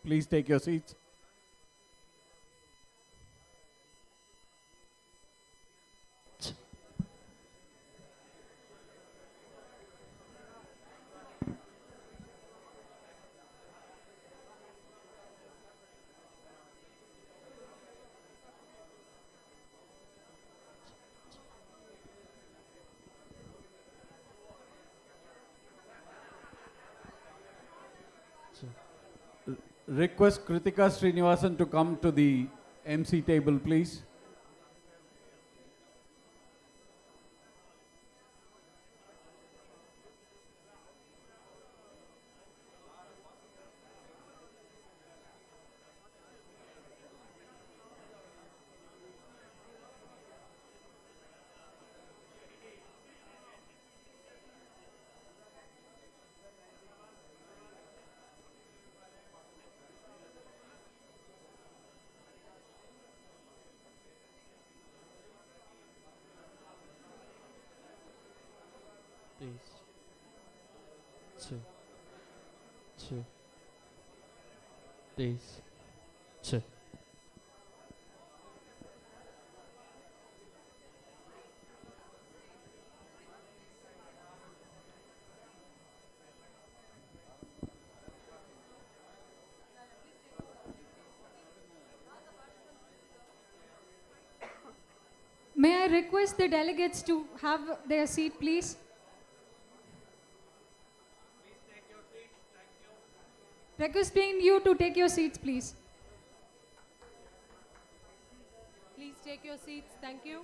please take your seats. Request Kritika Srinivasan to come to the MC table, please. Please. Two. Please. Two. May I request the delegates to have their seat, please? Requesting you to take your seats, please. Please take your seats. Thank you.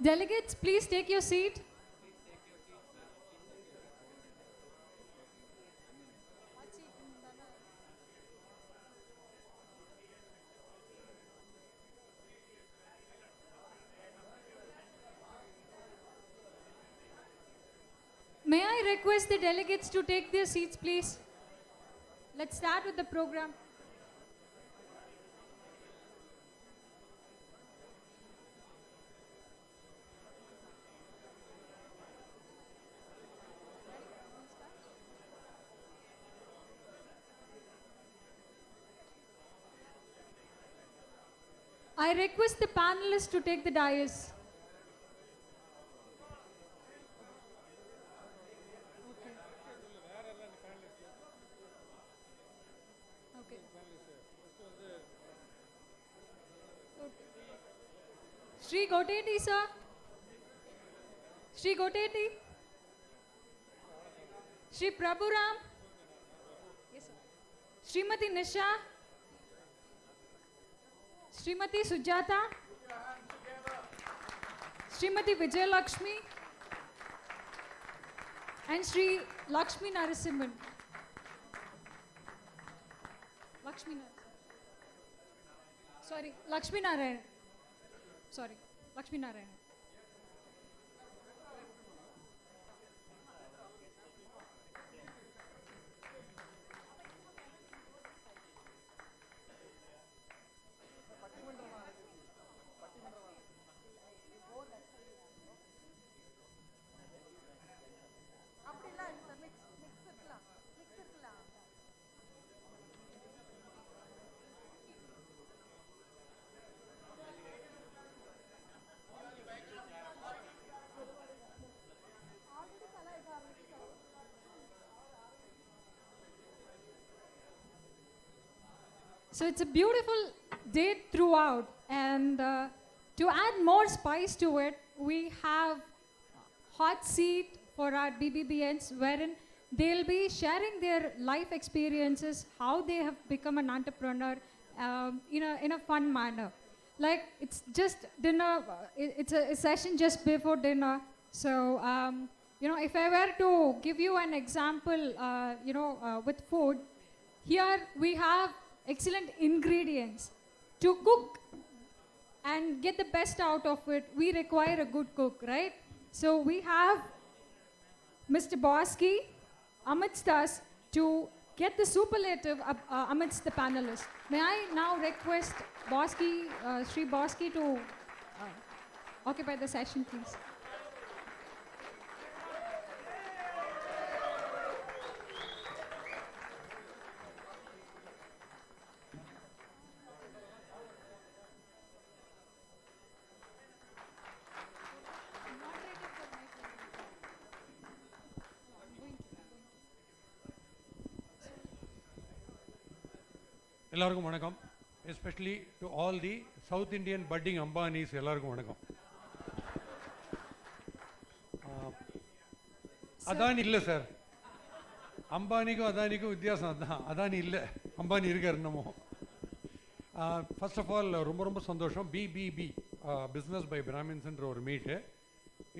Delegates, please take your seat. May I request the delegates to take their seats, please? Let's start with the program. I request the panelists to take the dais. Shri Goteti, sir. Shri Goteti. Shri Prabhuram. Yes, sir. Srimati Nisha. Srimati Sujata. Srimati Vijay Lakshmi. And Shri Lakshmi Narasimhan. Lakshmi Narasimhan. Sorry, Lakshmi Narayan. Sorry, Lakshmi Narayan. So it's a beautiful day throughout, and to add more spice to it, we have hot seat for our BBBNs, wherein they'll be sharing their life experiences, how they have become an entrepreneur in a fun manner. Like it's just dinner, it's a session just before dinner. So if I were to give you an example, with food, here we have excellent ingredients. To cook and get the best out of it, we require a good cook, right? So we have Mr. Bosky amidst us to get the superlative amidst the panelists. May I now request Bosky, Sri Bosky to occupy the session, please. எல்லாருக்கும் வணக்கம். Especially to all the South Indian budding Ambanis எல்லாருக்கும் வணக்கம். அதானி இல்லை sir, அம்பானிக்கும் அதானிக்கும் வித்தியாசம் அதுதான். அதானி இல்லை, அம்பானி இருக்கார் என்னமோ. ஃபர்ஸ்ட் ஆஃப் ஆல் ரொம்ப ரொம்ப சந்தோஷம். பிபிபி பிஸ்னஸ் பை பிராமின்ஸ்ன்ற ஒரு meet.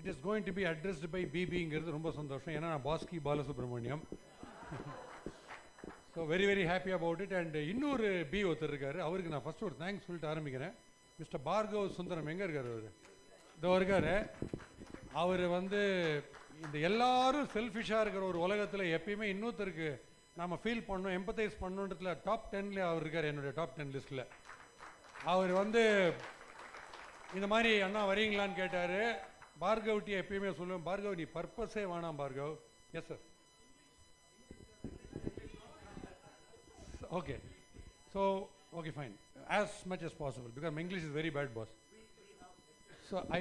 It is going to be addressed by பிபிங்கிறது ரொம்ப சந்தோஷம். ஏன்னா நான் Bosskey Balasubramaniam. So very very happy about it. And இன்னொரு பி ஒருத்தர் இருக்கார், அவருக்கு நான் ஃபஸ்ட்டு ஒரு தேங்க்ஸ் சொல்லிட்டு ஆரம்பிக்கிறேன். மிஸ்டர் பார்கவ் சுந்தரம் எங்கே இருக்கார்? அவர் இதோ இருக்கார். அவர் இந்த எல்லாரும் செல்ஃபிஷாக இருக்கிற ஒரு உலகத்தில் எப்பயுமே இன்னொருத்தருக்கு நாம் ஃபீல் பண்ணணும், எம்பத்தைஸ் பண்ணணுன்றதுல டாப் 10ல் அவர் இருக்கார். என்னுடைய டாப் 10 லிஸ்ட்டில் அவர் இந்த மாதிரி அண்ணா வரீங்களான்னு கேட்டார். பார்கவ்ட்டி எப்பயுமே சொல்லுவேன், பார்கவ் நீ பர்பஸே வேணாம் Bhargav. Yes sir. Okay, so okay fine, as much as possible because my English is very bad, boss. So I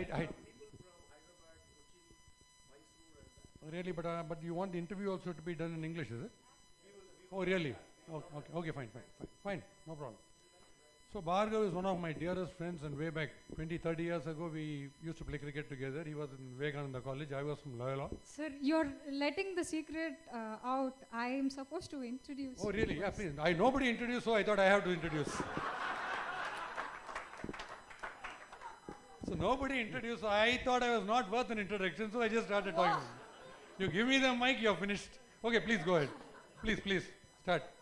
really, but you want the interview also to be done in English, is it? Oh really? Okay, fine, no problem. So Bhargav is one of my dearest friends, and way back 20-30 years ago we used to play cricket together. He was in Vivekananda College, I was from Loyola. Sir, you're letting the secret out. I am supposed to introduce. Oh really? Yeah, please. Nobody introduced, so I thought I have to introduce. So nobody introduced, so I thought I was not worth an introduction, so I just started talking. You give me the mic, you're finished. Okay, please go ahead. Please, start.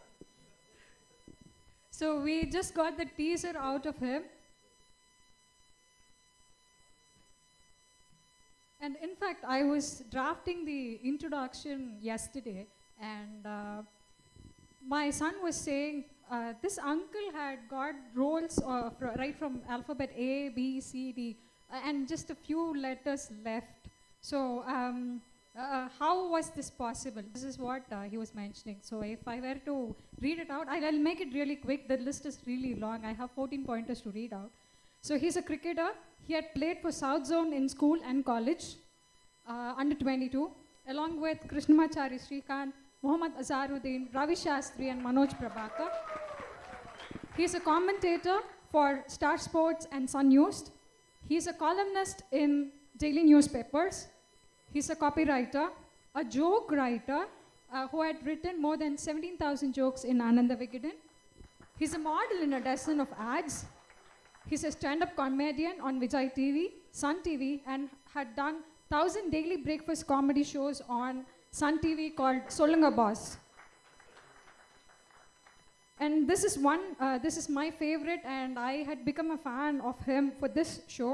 So we just got the teaser out of him. And in fact, I was drafting the introduction yesterday, and my son was saying, this uncle had got roles right from alphabet A, B, C, D, and just a few letters left. So how was this possible? This is what he was mentioning. So if I were to read it out, I'll make it really quick. The list is really long. I have 14 pointers to read out. So he's a cricketer. He had played for South Zone in school and college, under 22, along with Krishnamachari Srikanth, Mohammad Azharuddin, Ravi Shastri, and Manoj Prabhakar. He's a commentator for Star Sports and Sun News. He's a columnist in daily newspapers. He's a copywriter, a joke writer who had written more than 17,000 jokes in Ananda Vigadan. He's a model in a dozen of ads. He's a stand-up comedian on Vijay TV, Sun TV, and had done 1,000 daily breakfast comedy shows on Sun TV called Solunga Boss. And this is my favorite, and I had become a fan of him for this show.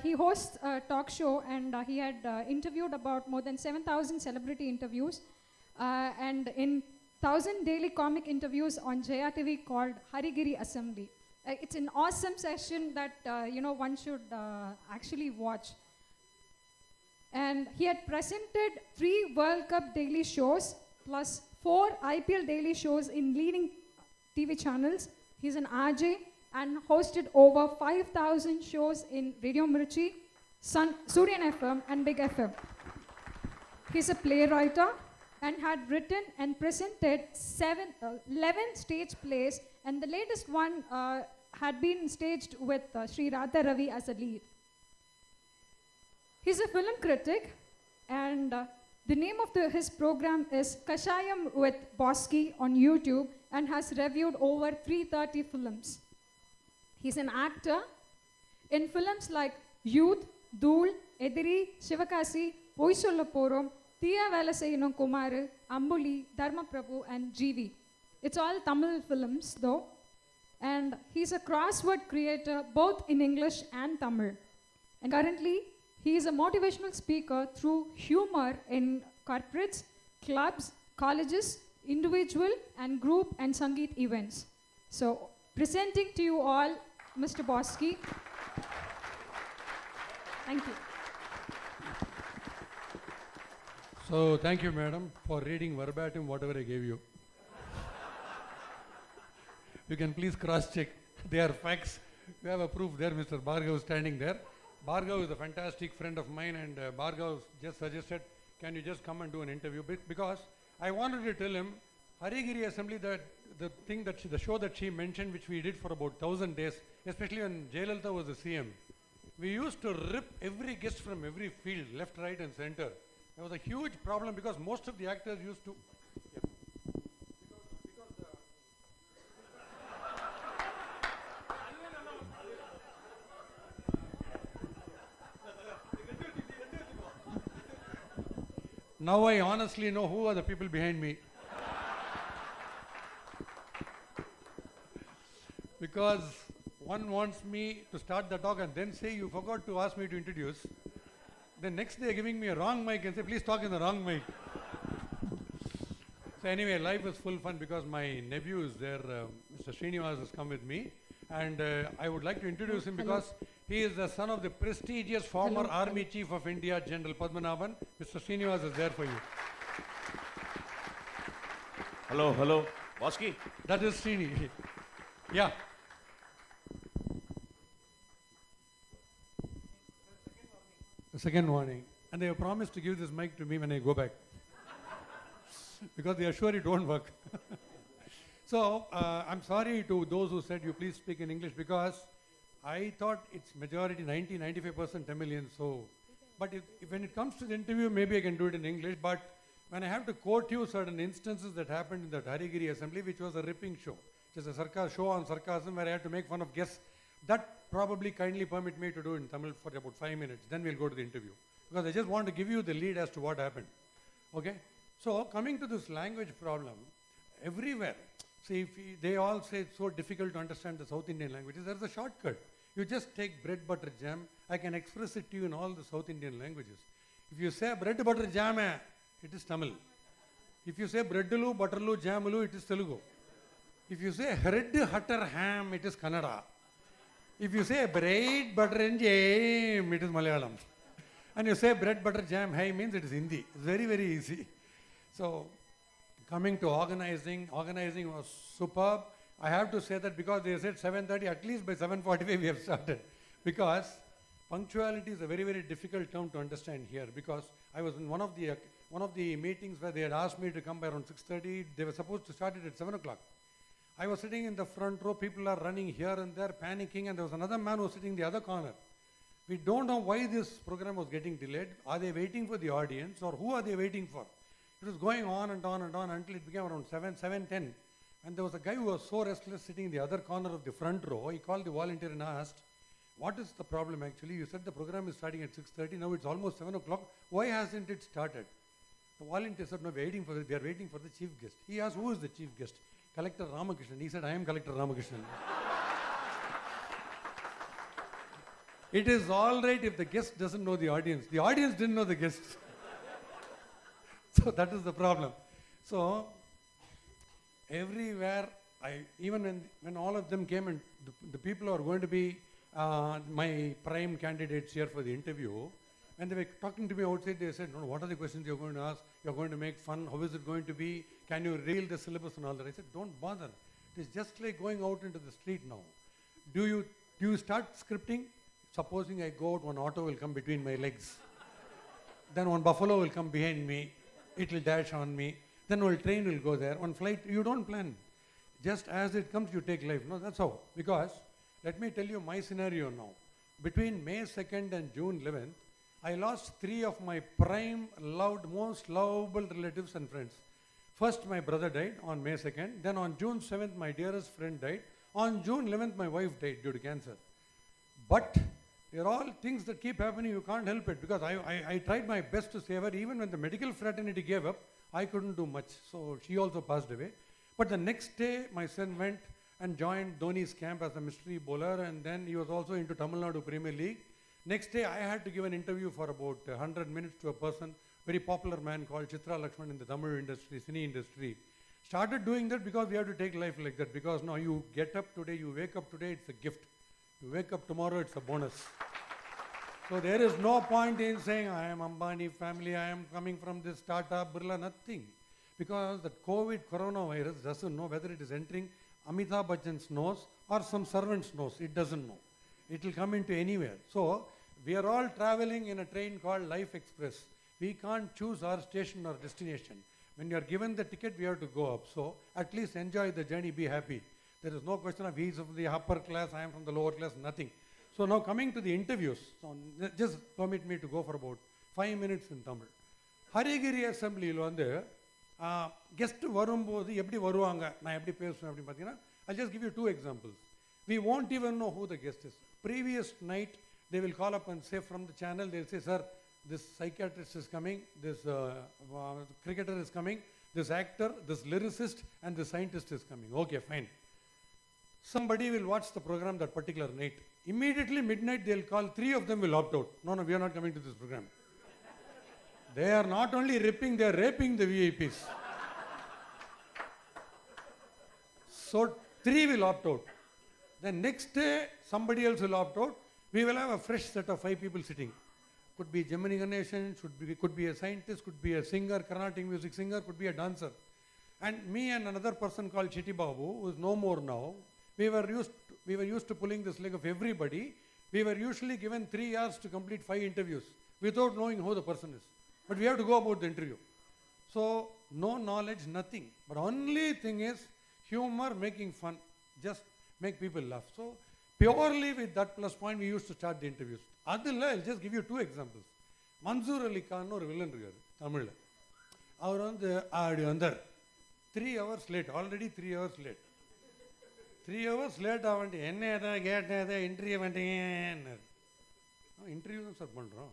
He hosts a talk show, and he had interviewed about more than 7,000 celebrity interviews, and in 1,000 daily comic interviews on Jaya TV called Harigiri Assembly. It's an awesome session that one should actually watch. And he had presented 3 World Cup daily shows plus 4 IPL daily shows in leading TV channels. He's an RJ and hosted over 5,000 shows in Radio Mirchi, Suryan FM, and Big FM. He's a playwright and had written and presented 11 stage plays, and the latest one had been staged with Sri Radha Ravi as a lead. He's a film critic, and the name of his program is Kashayam with Bosky on YouTube, and has reviewed over 330 films. He's an actor in films like Youth, Dhool, Ediri, Shivakasi, Poi Solla Porom, Thiya Vela Seiyanum Kumaru, Ambuli, Dharma Prabhu, and GV. It's all Tamil films though. And he's a crossword creator both in English and Tamil. And currently, he is a motivational speaker through humor in corporates, clubs, colleges, individual and group and Sangeet events. So, presenting to you all, Mr. Bosky. Thank you. So thank you, madam, for reading verbatim whatever I gave you. You can please cross-check. They are facts. We have a proof there. Mr. Bhargav standing there. Bhargav is a fantastic friend of mine, and Bhargav just suggested, can you just come and do an interview? Because I wanted to tell him, Harigiri Assembly, that the show that she mentioned, which we did for about 1,000 days, especially when Jayalalitha was the CM, we used to rip every guest from every field, left, right, and center. There was a huge problem because most of the actors used to. Now I honestly know who are the people behind me. Because one wants me to start the talk and then say, you forgot to ask me to introduce. Then next day giving me a wrong mic and say, please talk in the wrong mic. So anyway, life is full fun because my nephew is there. Mr. Srinivas has come with me. And I would like to introduce him because he is the son of the prestigious former Army Chief of India, General Padmanabhan. Mr. Srinivas is there for you. Hello, Bosky. That is Srini. Yeah. The second warning. And they have promised to give this mic to me when I go back. Because they are sure it won't work. So, I'm sorry to those who said you please speak in English because I thought it's majority 95% Tamilian. So, but when it comes to the interview, maybe I can do it in English. But when I have to quote you certain instances that happened in that Harigiri Assembly, which was a ripping show, which is a show on sarcasm where I had to make fun of guests, that probably kindly permit me to do in Tamil for about 5 minutes. Then we'll go to the interview. Because I just want to give you the lead as to what happened. Okay? So, coming to this language problem, everywhere, see, they all say it's so difficult to understand the South Indian languages. There's a shortcut. You just take bread, butter, jam. I can express it to you in all the South Indian languages. If you say bread, butter, jam, it is Tamil. If you say breadlu, butterlu, jamulu, it is Telugu. If you say bread, butter, ham, it is Kannada. If you say bread, butter, and jam, it is Malayalam. And you say bread, butter, jam, hey means it is Hindi. It's very, very easy. So, coming to organizing was superb. I have to say that because they said 7:30, at least by 7:45 we have started. Because punctuality is a very, very difficult term to understand here. Because I was in one of the meetings where they had asked me to come by around 6:30. They were supposed to start it at 7 o'clock. I was sitting in the front row. People are running here and there, panicking, and there was another man who was sitting in the other corner. We don't know why this program was getting delayed. Are they waiting for the audience, or who are they waiting for? It was going on and on and on until it became around 7:10. And there was a guy who was so restless sitting in the other corner of the front row. He called the volunteer and asked, what is the problem actually? You said the program is starting at 6:30. Now it's almost 7 o'clock. Why hasn't it started? The volunteer said, no, we are waiting for the chief guest. He asked, who is the chief guest? Collector Ramakrishnan. He said, I am Collector Ramakrishnan. It is all right if the guest doesn't know the audience. The audience didn't know the guest. So that is the problem. So everywhere, even when all of them came and the people who are going to be my prime candidates here for the interview, when they were talking to me outside, they said, no, what are the questions you're going to ask? You're going to make fun. How is it going to be? Can you reveal the syllabus and all that? I said, don't bother. It is just like going out into the street now. Do you start scripting? Supposing I go out, one auto will come between my legs. Then one buffalo will come behind me. It will dash on me. Then one train will go there. One flight, you don't plan. Just as it comes, you take life. No, that's how. Because, let me tell you my scenario now. Between May 2nd and June 11th, I lost 3 of my prime, loved, most lovable relatives and friends. First, my brother died on May 2nd. Then on June 7th, my dearest friend died. On June 11th, my wife died due to cancer. But they're all things that keep happening. You can't help it because I tried my best to save her. Even when the medical fraternity gave up, I couldn't do much. So she also passed away. But the next day, my son went and joined Dhoni's camp as a mystery bowler, and then he was also into Tamil Nadu Premier League. Next day, I had to give an interview for about 100 minutes to a person, very popular man called Chitra Lakshman in the Tamil industry, cine industry. Started doing that because we have to take life like that. Because now you get up today, you wake up today, it's a gift. You wake up tomorrow, it's a bonus. So there is no point in saying, I am Ambani family, I am coming from this startup, Birla, nothing. Because the COVID coronavirus doesn't know whether it is entering Amitabh Bachchan's nose or some servant's nose. It doesn't know. It will come into anywhere. So we are all traveling in a train called Life Express. We can't choose our station or destination. When you are given the ticket, we have to go up. So at least enjoy the journey, be happy. There is no question of he is from the upper class, I am from the lower class, nothing. So now coming to the interviews, so just permit me to go for about 5 minutes in Tamil. Harigiri Assembly வந்து guest வரும்போது எப்படி வருவாங்க, நான் எப்படி பேசுவேன் அப்படின்னு பார்த்தீங்கன்னா, I'll just give you 2 examples. We won't even know who the guest is. Previous night, they will call up and say from the channel, they'll say, sir, this psychiatrist is coming, this cricketer is coming, this actor, this lyricist, and this scientist is coming. Okay, fine. Somebody will watch the program that particular night. Immediately midnight, they'll call, 3 of them will opt out. No, we are not coming to this program. They are not only ripping, they are raping the VIPs. So 3 will opt out. Then next day, somebody else will opt out. We will have a fresh set of 5 people sitting. Could be Gemini Ganeshan, could be a scientist, could be a singer, Carnatic music singer, could be a dancer. And me and another person called Chitty Babu, who is no more now, we were used to pulling this leg of everybody. We were usually given 3 hours to complete 5 interviews without knowing who the person is. But we have to go about the interview. So no knowledge, nothing. But only thing is humor, making fun, just make people laugh. So purely with that plus point, we used to start the interviews. I'll just give you 2 examples. Manzoor Ali Khan or villain இருக்காரு தமிழ்ல. அவர் வந்து ஆடி வந்தார் 3 hours late, already 3 hours late. 3 hours late ஆவண்டி என்ன ஏதாவது கேட்டேன் ஏதாவது interview வந்துட்டீங்க, interview தான் சார் பண்ணுறோம்.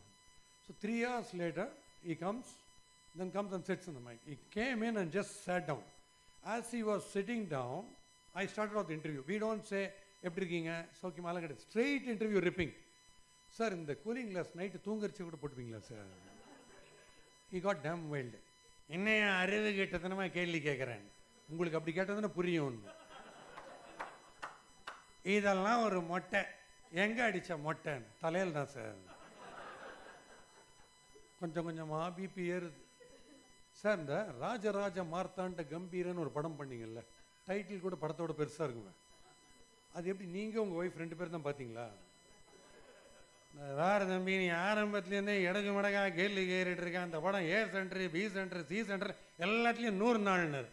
So 3 hours later, he comes and sits in the mic. He came in and just sat down. As he was sitting down, I started off the interview. We don't say, எப்படி இருக்கீங்க, சௌக்கியமாலாம் கிடையாது. Straight interview ripping. Sir இந்த cooling glass night தூங்கரிச்சு கூட போட்டுப்பீங்களா sir? He got damn wild. என்னையா அறிவு கேட்டதனமா கேள்வி கேட்குறேன், உங்களுக்கு அப்படி கேட்டதுன்னா புரியும் ஒன்று. இதெல்லாம் ஒரு மொட்டை, எங்கே அடித்த மொட்டைன்னு தலையில் தான் சார். கொஞ்சம் கொஞ்சமாக பிபி ஏறுது சார். இந்த ராஜராஜ மார்த்தாண்ட கம்பீரன்னு ஒரு படம் பண்ணீங்கல்ல, டைட்டில் கூட படத்தோட பெருசாக இருக்குங்க. அது எப்படி நீங்கள் உங்கள் ஒய்ஃப் 2 பேர் தான் பார்த்தீங்களா? வேறு தம்பி நீ ஆரம்பத்துலேருந்தே இடகு மடகாக கேள்வி கேறிட்டு இருக்கேன். அந்த படம் A centre, B centre, C centre எல்லாத்துலேயும் 100 நாள்னர்.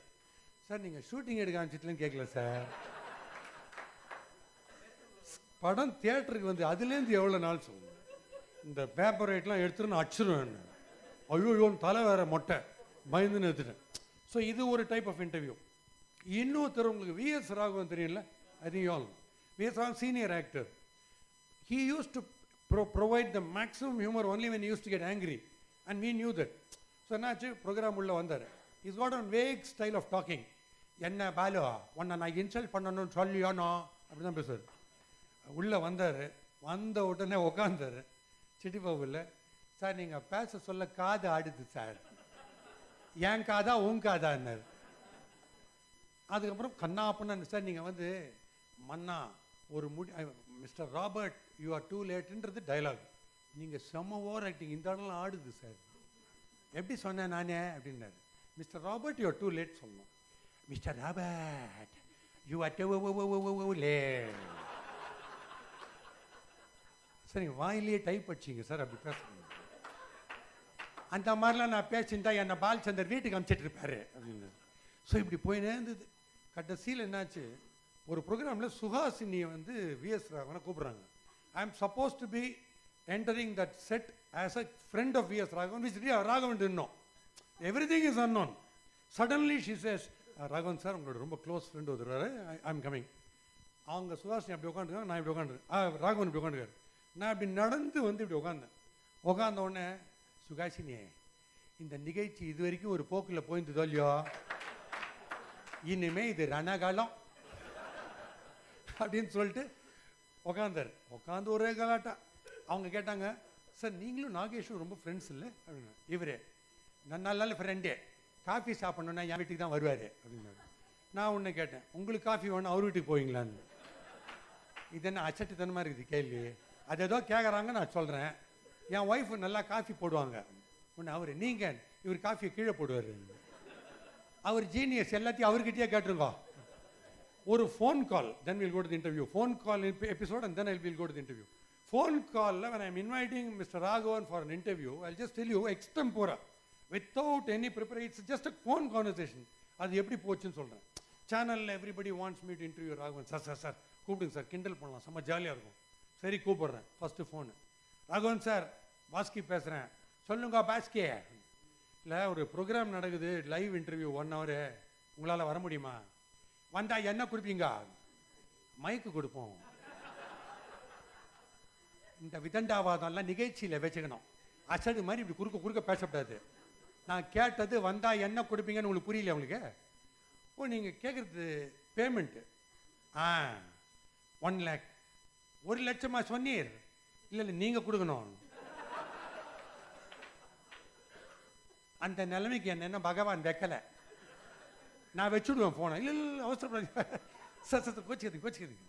சார் நீங்கள் ஷூட்டிங் எடுக்க ஆரம்பிச்சிட்டுலன்னு கேட்கல சார். படம் தியேட்டருக்கு வந்து அதுலேருந்து எவ்வளோ நாள் சொல்லுங்கள். இந்த பேப்பர் ரைட்லாம் எடுத்துட்டு நான் அடிச்சிருவேன். ஐயோயோன்னு தலை வேற மொட்டை பயந்துன்னு எடுத்துட்டேன். ஸோ இது ஒரு டைப் ஆஃப் இன்டர்வியூ. இன்னொருத்தர் உங்களுக்கு VS ராகவன் தெரியல, I think you all. VS Raghavan senior actor. He used to provide the maximum humor only when he used to get angry, and we knew that. So என்னாச்சு, program உள்ள வந்தார். He's got a vague style of talking. என்ன பாலு உன்னை நான் insult பண்ணணும்னு சொல்லியோனோ அப்படி தான் பேசுவார். உள்ளே வந்தார், வந்த உடனே உட்காந்தார். சிட்டி பாபுல, சார் நீங்கள் பேச சொல்ல காது ஆடுது சார், ஏன் காதா உன் காதான்னார். அதுக்கப்புறம் கண்ணா அப்படின்னு, சார் நீங்கள் வந்து மன்னா ஒரு mister Robert you are too லேட்டுன்றது டைலாக், நீங்கள் செம்ம ஓவர் ஆக்டிங், இந்த இடம்லாம் ஆடுது சார். எப்படி சொன்னேன் நானே அப்படின்னாரு. Mister Robert you are too late சொல்லணும். Mister Robert you are too late. Sir நீங்கள் வாயிலேயே டைப் அடிச்சிங்க சார், அப்படி பேசுங்க. அந்த மாதிரிலாம் நான் பேசியிருந்தா என்னை பாலச்சந்தர் வீட்டுக்கு அனுப்பிச்சிட்டு இருப்பாரு அப்படின்னு. ஸோ இப்படி போயினே இருந்தது. கடைசியில் என்னாச்சு, ஒரு ப்ரோக்ராமில் சுஹாசினியை வந்து VS ராகவனை கூப்பிட்றாங்க. I am supposed to be entering that set as a friend of VS Raghavan, which Raghavan இன்னும் everything is unknown. Suddenly she says, Raghavan sir உங்களோட ரொம்ப க்ளோஸ் ஃப்ரெண்டு வந்துடுறாரு, ஐ எம் கமிங். அவங்க சுஹாசினி அப்படி உட்காந்துருக்காங்க, நான் இப்படி உட்காந்துருக்கேன், ராகவன் இப்படி உட்காந்துருக்காரு. நான் அப்படி நடந்து வந்து இப்படி உட்காந்த உடனே, சுகாசினியே இந்த நிகழ்ச்சி இது வரைக்கும் ஒரு போக்கில் போயிருந்ததோ இல்லையோ, இனிமே இது ரணகாலம் அப்படின்னு சொல்லிட்டு உட்காந்தார். உட்காந்து ஒரே கலாட்டா. அவங்க கேட்டாங்க, சார் நீங்களும் நாகேஷும் ரொம்ப ஃப்ரெண்ட்ஸ் இல்லை அப்படின்னா. இவரே நல்ல ஃப்ரெண்டே, காஃபி சாப்பிட்ணுன்னா என் வீட்டுக்கு தான் வருவார் அப்படின்னாரு. நான் ஒன்று கேட்டேன், உங்களுக்கு காஃபி வேணும் அவர் வீட்டுக்கு போவீங்களான்னு. இது என்ன அச்சட்டுத்தனமாக இருக்குது கேள்வி. அது ஏதோ கேட்குறாங்க, நான் சொல்கிறேன். என் ஒய்ஃபு நல்லா காஃபி போடுவாங்க. ஒன்று அவர் நீங்கள் இவர் காஃபியை கீழே போடுவார். அவர் ஜீனியஸ், எல்லாத்தையும் அவர்கிட்டயே கேட்டுருங்க. ஒரு phone call, then we'll go to the interview. Phone call episode and then we'll go to the interview. Phone call, when I'm inviting Mr. Raghavan for an interview, I'll just tell you extempore, without any preparation. It's just a phone conversation. அது எப்படி போச்சுன்னு சொல்கிறேன். சேனலில் everybody wants me to interview Raghavan. Sir கூப்பிடுங்க sir, கிண்டல் பண்ணலாம், செம்ம ஜாலியாக இருக்கும். சரி கூப்பிட்றேன். First phone, Raghavan sir Bhaski பேசுகிறேன். சொல்லுங்க பாஸ்கி. இல்லை ஒரு ப்ரோக்ராம் நடக்குது, லைவ் இன்டர்வியூ 1 hour, உங்களால் வர முடியுமா? வந்தா என்ன கொடுப்பீங்க? மைக்கு கொடுப்போம். இந்த விதண்டாவாதம்லாம் நிகழ்ச்சியில் வச்சுக்கணும். அசடு மாதிரி இப்படி குறுக்க பேசப்படாது. நான் கேட்டது வந்தா என்ன கொடுப்பீங்கன்னு உங்களுக்கு புரியல உங்களுக்கு? ஓ நீங்கள் கேட்குறது பேமெண்ட்டு 1 lakh. 1 லட்சமா சொன்னீர்? இல்லை நீங்கள் கொடுக்கணும். அந்த நிலைமைக்கு என்ன பகவான் வைக்கலை. நான் வச்சுடுவேன் ஃபோனை. இல்லை அவசரப்படாது சார் கோச்சிக்கிறீங்க.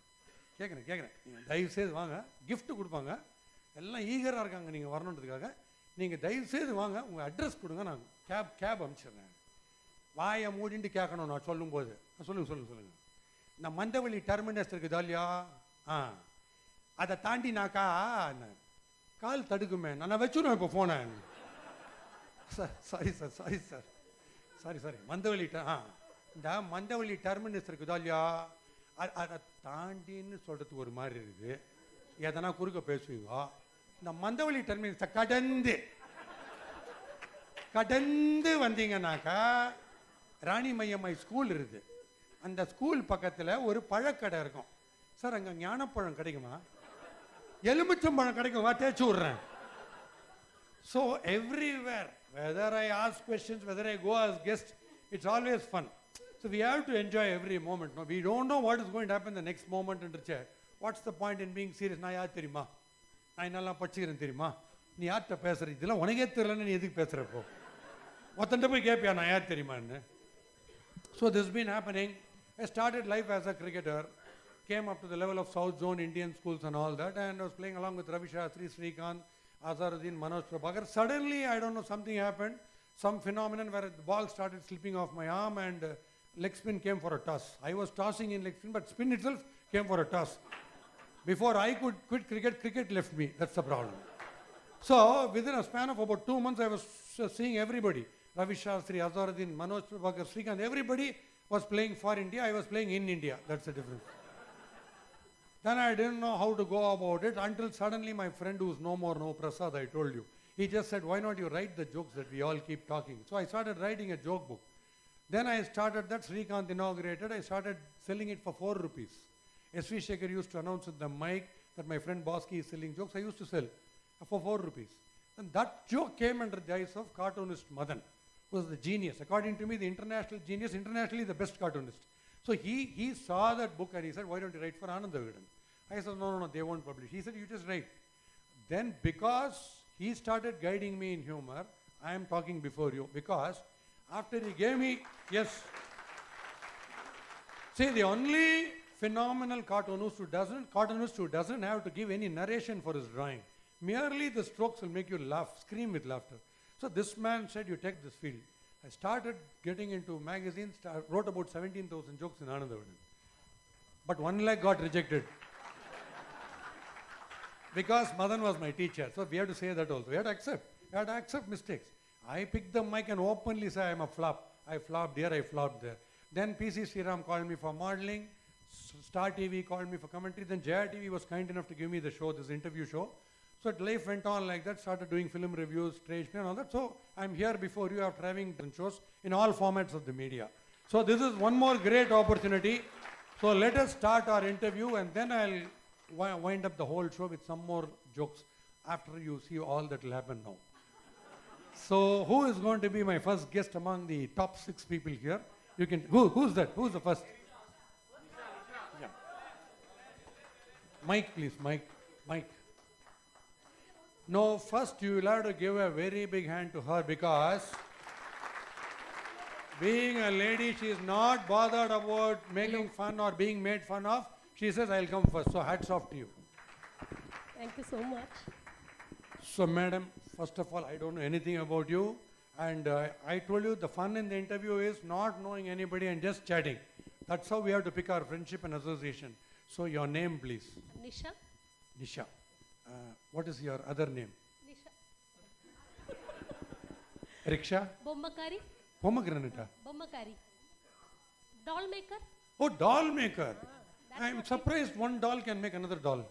கேட்குறேன் நீங்கள் தயவுசெய்து வாங்க. கிஃப்ட்டு கொடுப்பாங்க, எல்லாம் ஈகராக இருக்காங்க நீங்கள் வரணுன்றதுக்காக. நீங்கள் தயவுசெய்து வாங்க, உங்கள் அட்ரஸ் கொடுங்க, நான் கேப் அனுப்பிச்சிடுறேன். வாயை மூடிட்டு கேட்கணும் நான் சொல்லும்போது. சொல்லுங்கள். நான் மந்தவள்ளி டெர்மினஸ் இருக்குதா இல்லையா? அதை தாண்டினாக்கா கால் தடுக்குமே. நான் வச்சுடுவேன் இப்போ ஃபோனை. சாரி மந்தவள்ளி இந்த மந்தவள்ளி டெர்மினஸ் இருக்குதா இல்லையா? அதை தாண்டின்னு சொல்கிறதுக்கு ஒரு மாதிரி இருக்குது. எதனா குறுக்க பேசுவீங்க. இந்த மந்தவள்ளி டெர்மினஸை கடந்து வந்தீங்கன்னாக்கா ராணி மையம்மை ஸ்கூல் இருக்குது. அந்த ஸ்கூல் பக்கத்தில் ஒரு பழக்கடை இருக்கும். சார் அங்கே ஞானப்பழம் கிடைக்குமா? எலுமிச்சம்பழம் கிடைக்குமா? தேய்ச்சி விட்றேன். So everywhere, whether I ask questions, whether I go as guest, it's always fun. So we have to enjoy every moment. No, we don't know what is going to happen the next moment. What's the point in being serious? நான் யார் தெரியுமா? நான் என்னெல்லாம் படிச்சுக்கிறேன் தெரியுமா? நீ யார்கிட்ட பேசுகிற? இதெல்லாம் உனக்கே தெரியலன்னு நீ எதுக்கு பேசுகிறப்போ? ஒருத்தன்ட்ட போய் கேட்பியா நான் யார் தெரியுமான்னு? So this has been happening. I started life as a cricketer, came up to the level of South Zone Indian schools and all that, and I was playing along with Ravi Shastri, Srikanth, Azharuddin, Manoj Prabhakar. Suddenly, I don't know, something happened, some phenomenon where the ball started slipping off my arm and leg spin came for a toss. I was tossing in leg spin, but spin itself came for a toss. Before I could quit cricket left me. That's the problem. So, within a span of about 2 months, I was seeing everybody. Ravi Shastri, Azharuddin, Manoj Prabhakar, Srikanth, everybody was playing for India. I was playing in India. That's the difference. Then I didn't know how to go about it until suddenly my friend who's no more, Prasad, I told you. He just said, why not you write the jokes that we all keep talking? So I started writing a joke book. Then I started that, Srikanth inaugurated, I started selling it for 4 rupees. S.V. Shekhar used to announce with the mic that my friend Bosky is selling jokes. I used to sell for 4 rupees. And that joke came under the eyes of cartoonist Madan, who was the genius. According to me, the international genius, internationally the best cartoonist. So he saw that book and he said, why don't you write for Ananda Vigadan? I said, no, they won't publish. He said, you just write. Then because he started guiding me in humor, I am talking before you. Because after he gave me, yes. See, the only phenomenal cartoonist who doesn't have to give any narration for his drawing. Merely the strokes will make you laugh, scream with laughter. So this man said, you take this field. I started getting into magazines, wrote about 17,000 jokes in Ananda Vigadan. But 1 lakh got rejected. Because Madan was my teacher. So we have to say that also. We have to accept. We have to accept mistakes. I picked the mic and openly say I am a flop. I flopped here, I flopped there. Then PC Sriram called me for modeling. Star TV called me for commentary. Then Jaya TV was kind enough to give me the show, this interview show. So life went on like that. Started doing film reviews, stage play and all that. So I'm here before you after having done shows in all formats of the media. So this is one more great opportunity. So let us start our interview and then I'll wind up the whole show with some more jokes after you see all that will happen now. So who is going to be my first guest among the top 6 people here? You can, who's that? Who's the first? Yeah. Mike, please, Mike. No, first you will have to give a very big hand to her because being a lady, she is not bothered about making fun or being made fun of. She says, I'll come first. So hats off to you. Thank you so much. So, madam, first of all, I don't know anything about you. And I told you the fun in the interview is not knowing anybody and just chatting. That's how we have to pick our friendship and association. So, your name, please. Nisha. Nisha. What is your other name? Nisha. Riksha? Bommakari. Pomegranate. Bommakari. Doll maker. Oh, doll maker. That's I'm what surprised one doll can make another doll.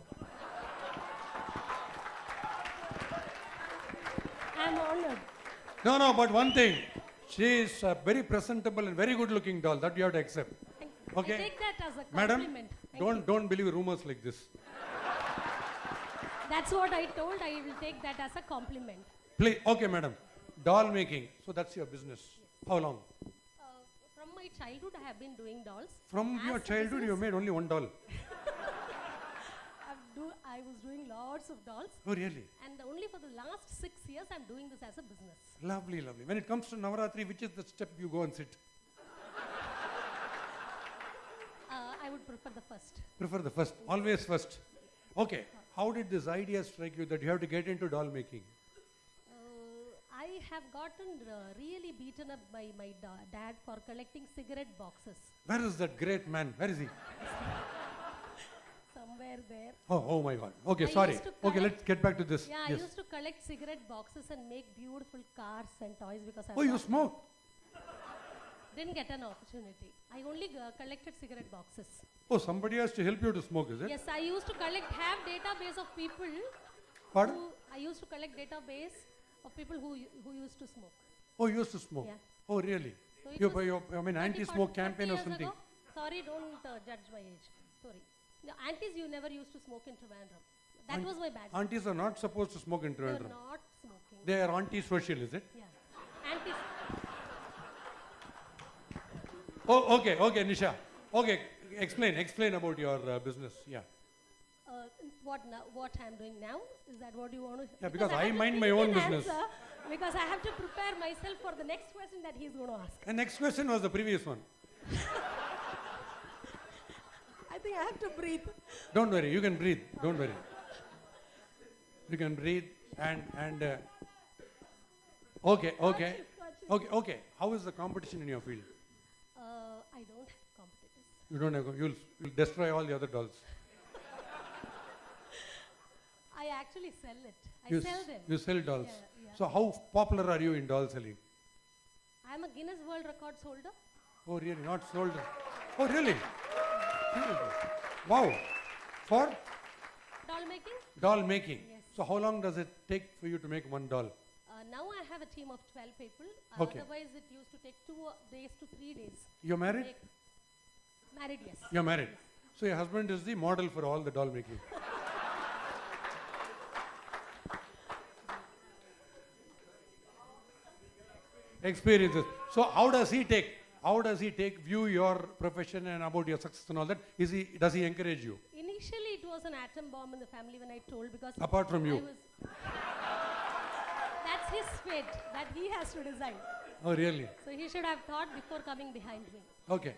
I'm honored. No, but one thing. She is a very presentable and very good looking doll. That you have to accept. Okay. I take that as a Madam, compliment. Thank you. don't believe rumors like this. That's what I told. I will take that as a compliment. Please, okay, madam. Doll making. So that's your business. How long? From my childhood, I have been doing dolls. From As your a childhood, you business, made only one doll. I was doing lots of dolls, Oh, really? and only for the last 6 years, I'm doing this as a business. Lovely, lovely. When it comes to Navaratri, which is the step you go and sit? I would prefer the first. Prefer the first. Always first. Okay. How did this idea strike you that you have to get into doll making? I have gotten really beaten up by my dad for collecting cigarette boxes. Where is that great man? Where is he? Somewhere there. Oh my God. Okay, I sorry. used to Okay, collect- let's get back to this. Yeah, Yes. I used to collect cigarette boxes and make beautiful cars and toys because I Oh, you smoke? didn't get an opportunity. I only collected cigarette boxes. Oh, somebody has to help you to smoke, is it? Yes, I used to have database of people. Pardon? I used to collect database of people who used to smoke. Oh, you used to smoke? Yeah. Oh, really? So it You, was I mean, 30, anti-smoke 40 campaign or years something? ago. Sorry, don't judge my age. Sorry. The aunties, you never used to smoke in Trivandrum. That was my bad. Aunties are not supposed to smoke in They were Trivandrum. not smoking. They are anti-social, is it? Yeah. Aunties. Oh, okay, Nisha. Okay, explain about your business. Yeah. What I'm doing now? Is that what you want to? Yeah, because I have to mind my think own an business. answer, because I have to prepare myself for the next question that he's going to ask. The next question was the previous one. I think I have to breathe. Don't worry, you can breathe. Don't worry. You can breathe and okay. Okay. How is the competition in your field? I don't have competitors. You don't have, you'll destroy all the other dolls. I actually sell it. I You sell them. You sell dolls. Yeah. So how popular are you in doll selling? I'm a Guinness World Records holder. Oh, really? Not sold? Oh, really? Wow. For Doll making? doll making. Yes. So how long does it take for you to make one doll? Now I have a team of 12 people. Okay. Otherwise, it used to take 2 days to 3 days. You're married? Married, yes. You're married. So your husband is the model for all the doll making. Experiences. So how does he take view your profession and about your success and all that? Does he encourage you? Initially, it was an atom bomb in the family when I told, because Apart from you? That's his fate, that he has to decide. Oh, really? So he should have thought before coming behind me. Okay.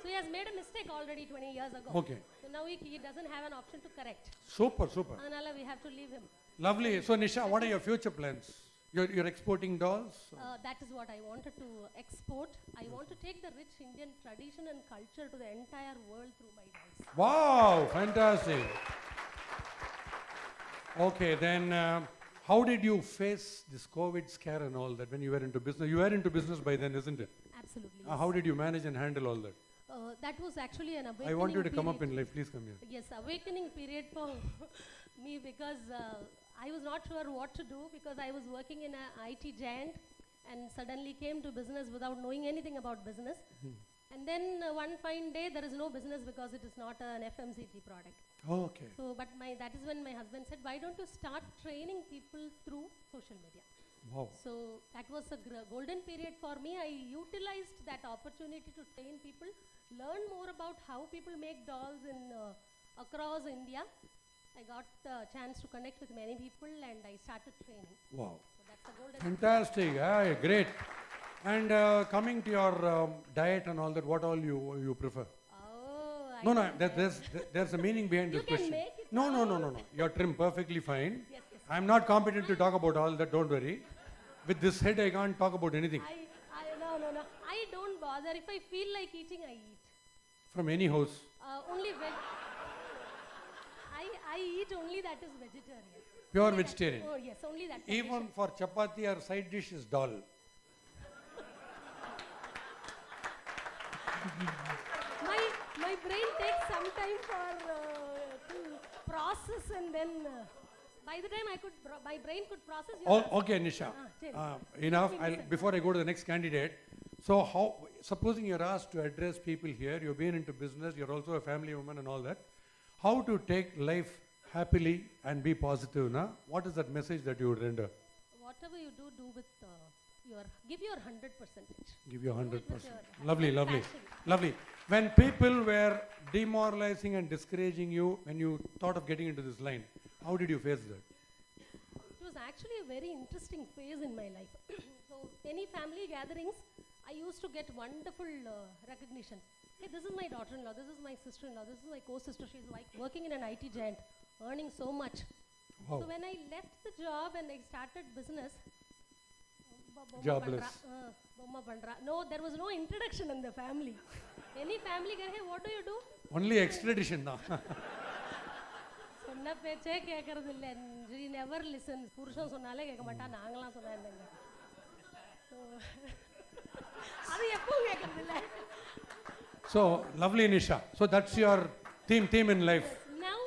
So he has made a mistake already 20 years ago. Okay. So now he doesn't have an option to correct. Super. Anala, we have to leave him. Lovely. So Nisha, what are your future plans? You're exporting dolls? That is what I wanted to export. I want to take the rich Indian tradition and culture to the entire world through my dolls. Wow, fantastic. Okay, then how did you face this COVID scare and all that when you were into business? You were into business by then, isn't it? Absolutely. How did you manage and handle all that? That was actually an awakening I want you to come up period. in life. Please come here. Yes, awakening period for me, because I was not sure what to do, because I was working in an IT giant and suddenly came to business without knowing anything about business. And then one fine day, there is no business because it is not an FMCG product. Okay. So, but that is when my husband said, why don't you start training people through social media? Wow. So that was a golden period for me. I utilized that opportunity to train people, learn more about how people make dolls in across India. I got a chance to connect with many people and I started training. Wow. So that's a golden. Fantastic. Great. And coming to your diet and all that, what all you prefer? Oh, No, there's a meaning behind this You can question. make it No. You're trim perfectly fine. Yes. I'm not competent to talk about all that, don't worry. With this head, I can't talk about anything. No. I don't bother. If I feel like eating, I eat. From any house. Only I eat only that is vegetarian. Pure Only that. vegetarian. Oh yes, only that. Even for chapati, our side dish is dal. My brain takes some time for to process, and then by the time my brain could process. Okay, Nisha. tell me. Enough. Give me some. Before I go to the next candidate, so supposing you're asked to address people here, you've been into business, you're also a family woman and all that. How to take life happily and be positive, na? What is that message that you would render? Whatever you do with give your 100%. Give you Do it with 100%. your Lovely. passion. Lovely. When people were demoralizing and discouraging you when you thought of getting into this line, how did you face that? It was actually a very interesting phase in my life. So any family gatherings, I used to get wonderful recognitions. Hey, this is my daughter-in-law, this is my sister-in-law, this is my co-sister. She's like working in an IT giant, earning so much. Wow. So when I left the job and I started business, Jobless. No, there was no introduction in the family. Any family get, hey, what do you do? Only extradition now. சொன்ன பேச்சே கேட்கறது இல்ல. She never listens. புருஷன் சொன்னாலே கேட்க மாட்டா. நாங்கலாம் சொன்னா என்னங்க? அது எப்பவும் கேட்கறது இல்ல. So, lovely Nisha. So that's your theme in life. Now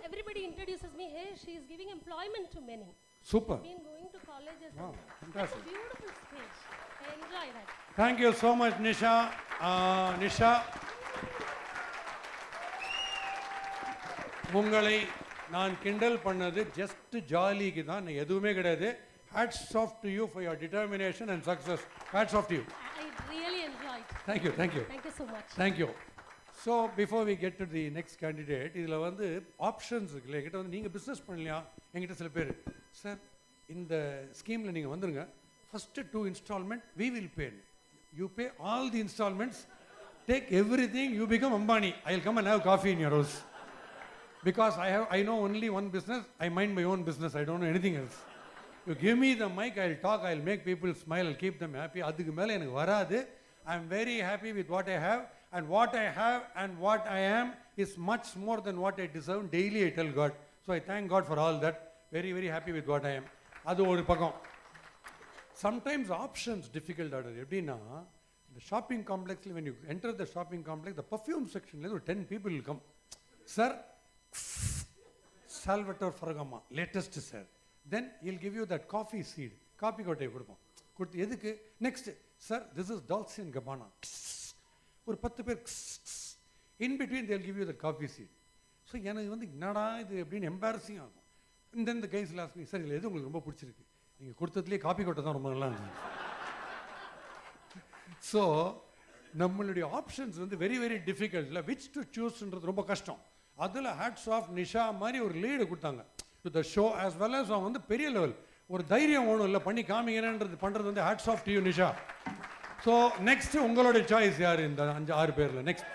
everybody introduces me, hey, she is giving employment to many. Super. Been going to colleges. Wow, It's fantastic. a beautiful stage. I enjoy that. Thank you so much, Nisha. Nisha, உங்களை நான் கிண்டல் பண்ணது just ஜாலிக்கு தான், எதுவுமே கிடையாது. Hats off to you for your determination and success. Hats off to you. I really enjoyed. Thank you. Thank you so much. Thank you. So before we get to the next candidate, இதில் வந்து options இருக்குல்ல, என்கிட்ட வந்து நீங்கள் business பண்ணலையா, என்கிட்ட சில பேர், சார் இந்த ஸ்கீமில் நீங்கள் வந்துருங்க, first 2 installment we will pay. You pay all the installments, take everything, you become Ambani. I'll come and have coffee in your house. Because I know only one business, I mind my own business, I don't know anything else. You give me the mic, I'll talk, I'll make people smile, I'll keep them happy. அதுக்கு மேலே எனக்கு வராது. I'm very happy with what I have, and what I have and what I am is much more than what I deserve. Daily I tell God. So I thank God for all that. Very, very happy with what I am. அது ஒரு பக்கம். Sometimes options difficult order. எப்படின்னா, the shopping complex, when you enter the shopping complex, the perfume section, 10 people will come. Sir, Salvatore Ferragamo, latest sir. Then he'll give you that coffee seed. Coffee கொட்டையை கொடுப்போம். கொடுத்து எதுக்கு? Next, sir, this is Dolce & Gabbana. ஒரு 10 பேர். In between they'll give you the coffee seed. So எனக்கு வந்து என்னடா இது அப்படின்னு எம்பாரசிங் ஆகும். And then the guys will ask me, sir, இது எது உங்களுக்கு ரொம்ப பிடிச்சிருக்கு? நீங்கள் கொடுத்ததுலேயே காப்பி கொட்டை தான் ரொம்ப நல்லா இருந்தது. ஸோ நம்மளுடைய ஆப்ஷன்ஸ் வந்து வெரி வெரி டிஃபிகல்ட்டில் விச் டு சூஸ்ன்றது ரொம்ப கஷ்டம். அதில் ஹேட்ஸ் ஆஃப் நிஷா மாதிரி ஒரு லீடு கொடுத்தாங்க to the show as well as அவங்க வந்து பெரிய லெவல் ஒரு தைரியம் ஒன்றும் இல்லை பண்ணி காமிக்கிறேன்றது பண்ணுறது வந்து hats off to you Nisha. So next உங்களுடைய சாய்ஸ் யார் இந்த 5-6 பேரில்? நெக்ஸ்ட்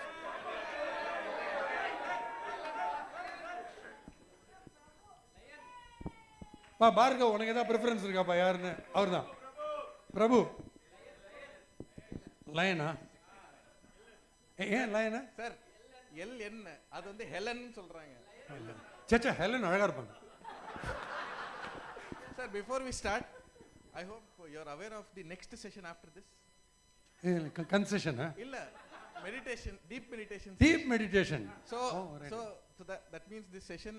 பார்கவ், உனக்கு ஏதாவது ப்ரிஃபரன்ஸ் இருக்காப்பா? யாருன்னு? அவர் தான் பிரபு. லயனா? ஏன் லயனா சார்? LN அது வந்து ஹெலன் சொல்றாங்க. சேச்சா ஹெலன் அழகா இருப்பாங்க. Sir, before we start, I hope you are aware of the next session after this. Concession இல்ல, meditation, deep meditation. Deep meditation. So that means this session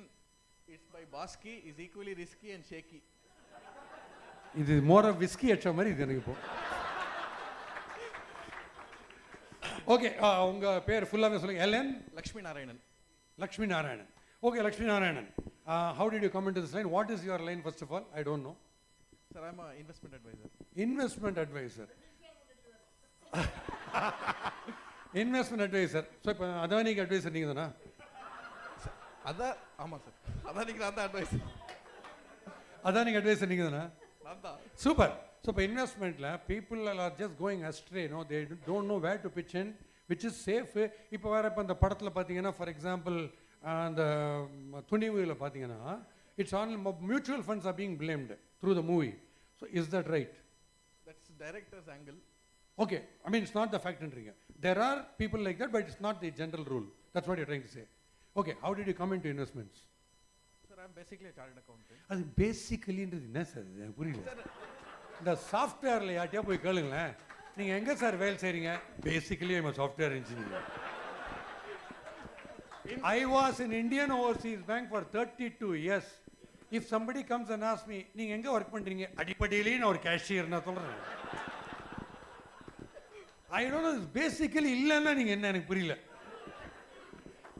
is by Bosky is equally risky and shaky. இது more of whisky அடிச்ச மாதிரி இது எனக்கு இப்போ. Okay, உங்க பேர் ஃபுல்லாவே சொல்லுங்க. L N Lakshmi Narayanan. Lakshmi Narayanan. Okay, Lakshmi Narayanan. How did you come into this line? What is your line first of all? I don't know. Sir, I'm an investment advisor. Investment advisor. Investment advisor. So இப்போ அதானிக்கு advisor நீங்க தானா? அதான், ஆமா sir, அதானிக்கு நான் தான் advisor. அதானிக்கு அட்வைசர் நீங்க தானா? நான் தான். சூப்பர். ஸோ இப்போ இன்வெஸ்ட்மெண்ட்டில் people are just going astray, no they don't know where to pitch in which is safe. இப்போ வேறு இப்போ அந்த படத்தில் பார்த்தீங்கன்னா ஃபார் எக்ஸாம்பிள் அந்த துணிவுல பார்த்தீங்கன்னா It's all mutual funds are being blamed through the movie. So is that right? That's director's angle. Okay, I mean it's not the fact entering. There are people like that, but it's not the general rule. That's what you're trying to say. Okay, how did you come into investments? Sir, I'm basically a chartered accountant. அது பேசிக்கலின்றது என்ன sir இது எனக்கு புரியல. இந்த சாஃப்ட்வேரில் யார்ட்டையா போய் கேளுங்களேன், நீங்கள் எங்கே சார் வேலை செய்கிறீங்க? Basically I'm software engineer. I was in Indian Overseas Bank for 32 years. If somebody comes and asks me, நீங்கள் எங்கே ஒர்க் பண்ணுறீங்க? அடிப்படையிலேயே நான் ஒரு கேஷியர் நான் சொல்கிறேன். I don't know, basically இல்லைன்னா நீங்கள் என்ன எனக்கு புரியல.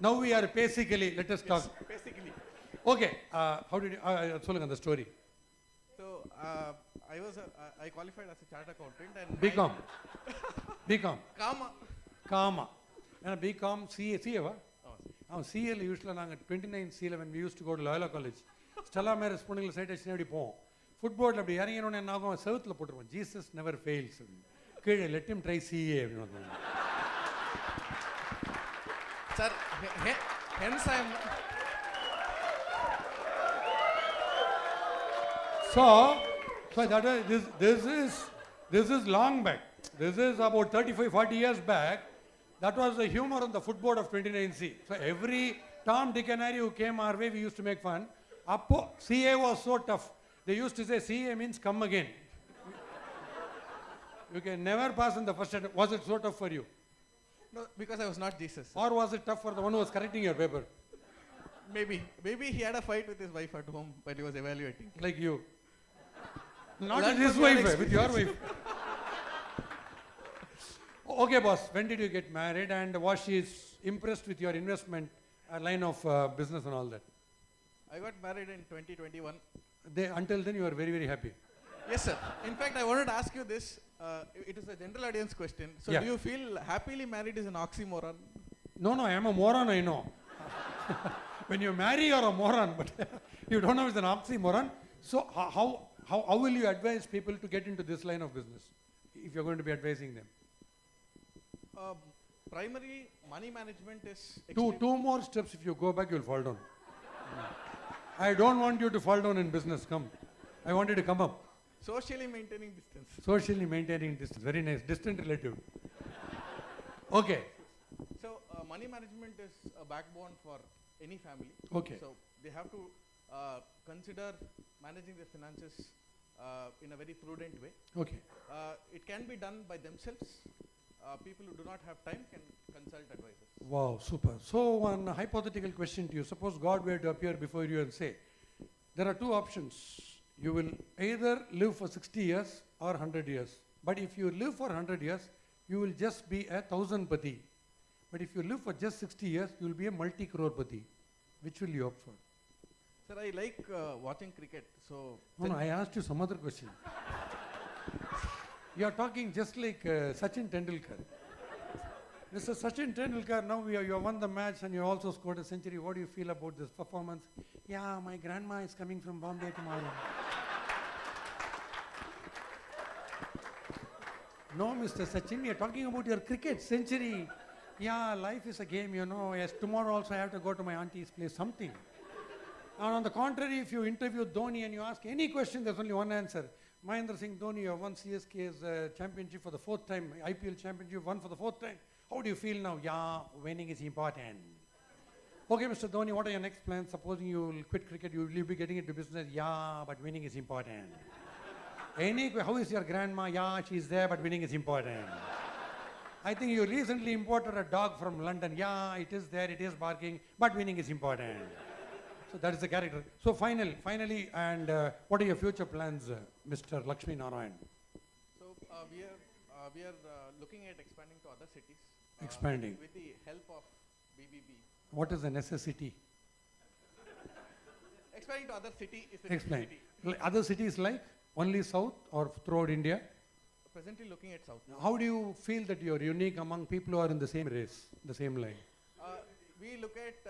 Now we are basically, let us talk. Yes, basically. Okay, how did you, சொல்லுங்க அந்த story. So, I qualified as a chartered accountant and BCom. BCom. Comma. ஏன்னா BCom CA-வா? Oh, CA-ல யூஸ்வலாக நாங்கள் 29 C-ல when we used to go to Loyola College, Stella Maris பொண்ணுங்களை sight அடிச்சுன்னு அப்படி போவோம். ஃபுட்போர்டில் அப்படி இறங்கினோன்னு என்ன ஆகும், செவுத்தில் போட்டுருவோம், ஜீசஸ் நெவர் ஃபெயில்ஸ் கீழே லெட் ஹிம் ட்ரை CA அப்படின்னு வந்து. Sir, hence I am. So that this is long back. This is about 35-40 years back. That was the humor on the footboard of 29C. So every Tom, Dick and Harry who came our way, we used to make fun. Appo CA was so tough. They used to say CA means come again. You can never pass in the first attempt. Was it so tough for you? No, because I was not Jesus. Or was it tough for the one who was correcting your paper? Maybe he had a fight with his wife at home when he was evaluating. Like you. Not Learn with his from your wife, with your wife. Okay, boss. When did you get married, and was she impressed with your investment line of business and all that? I got married in 2021. Until then, you were very, very happy. Yes, sir. In fact, I wanted to ask you this. It is a general audience question. So, Yeah. do you feel happily married is an oxymoron? No, I am a moron, I know. When you marry, you're a moron, but you don't know it's an oxymoron. So, how will you advise people to get into this line of business, if you're going to be advising them? Primarily, money management is. Two more steps. If you go back, you'll fall down. I don't want you to fall down in business. Come. I want you to come up. Socially maintaining distance. Socially maintaining distance. Very nice. Distant relative. Okay. So, money management is a backbone for any family. Okay. So, they have to consider managing their finances in a very prudent way. Okay. It can be done by themselves. People who do not have time can consult advisors. Wow, super. So one hypothetical question to you. Suppose God were to appear before you and say, there are two options. You will either live for 60 years or 100 years. But if you live for 100 years, you will just be a 1000-pati. But if you live for just 60 years, you will be a multi-crore-pati. Which will you opt for? Sir, I like watching cricket. So, No, I asked you some other question. You are talking just like Sachin Tendulkar. Mr. Sachin Tendulkar, now you have won the match and you also scored a century. What do you feel about this performance? Yeah, my grandma is coming from Bombay tomorrow. No, Mr. Sachin, we are talking about your cricket century. Yeah, life is a game, you know. Yes, tomorrow also I have to go to my auntie's place, something. And on the contrary, if you interview Dhoni and you ask any question, there's only one answer. Mahendra Singh Dhoni, you have won CSK's championship for the 4th time, IPL championship, you won for the 4th time. How do you feel now? Yeah, winning is important. Okay, Mr. Dhoni, what are your next plans? Supposing you will quit cricket, you will be getting into business. Yeah, but winning is important. How is your grandma? Yeah, she's there, but winning is important. I think you recently imported a dog from London. Yeah, it is there, it is barking, but winning is important. So that is the character. So finally, and what are your future plans, Mr. Lakshmi Narayan? So we are looking at expanding to other cities. Expanding. With the help of BBB. What is the necessity? Expanding to other city is the Explain. necessity. Other cities like only south or throughout India? Presently looking at south. How do you feel that you are unique among people who are in the same race, the same line? We look at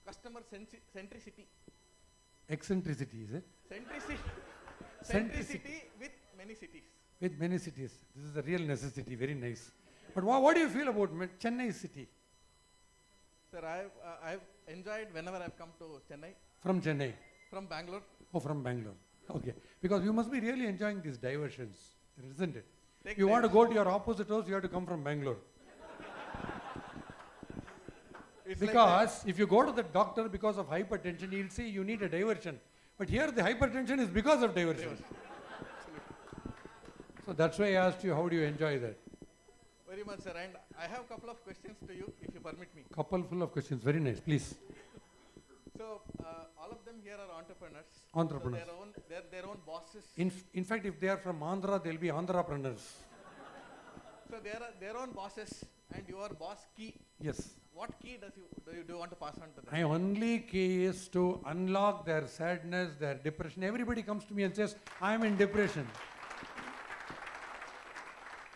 customer centricity. Eccentricity, is it? Centricity with many cities. With many cities. This is a real necessity, very nice. But what do you feel about Chennai city? Sir, I've enjoyed whenever I've come to Chennai. From Chennai. From Bangalore. Oh, from Bangalore. Okay. Because you must be really enjoying these diversions, isn't it? Take You want to diversion. go to your opposite house, you have to come from Bangalore. It's like Because if you go to the doctor because of hypertension, he'll say you need a diversion. But here the hypertension is because of diversion. So that's why I asked you, how do you enjoy that? very much, sir. And I have a couple of questions to you, if you permit me. Couple full of questions. Very nice. Please. So, all of them here are entrepreneurs. Entrepreneurs. So they're their own bosses. In fact, if they are from Andhra, they'll be Andhrapreneurs. So they are their own bosses, and you are boss key. Yes. What key do you want to pass on to them? My only key is to unlock their sadness, their depression. Everybody comes to me and says, I am in depression.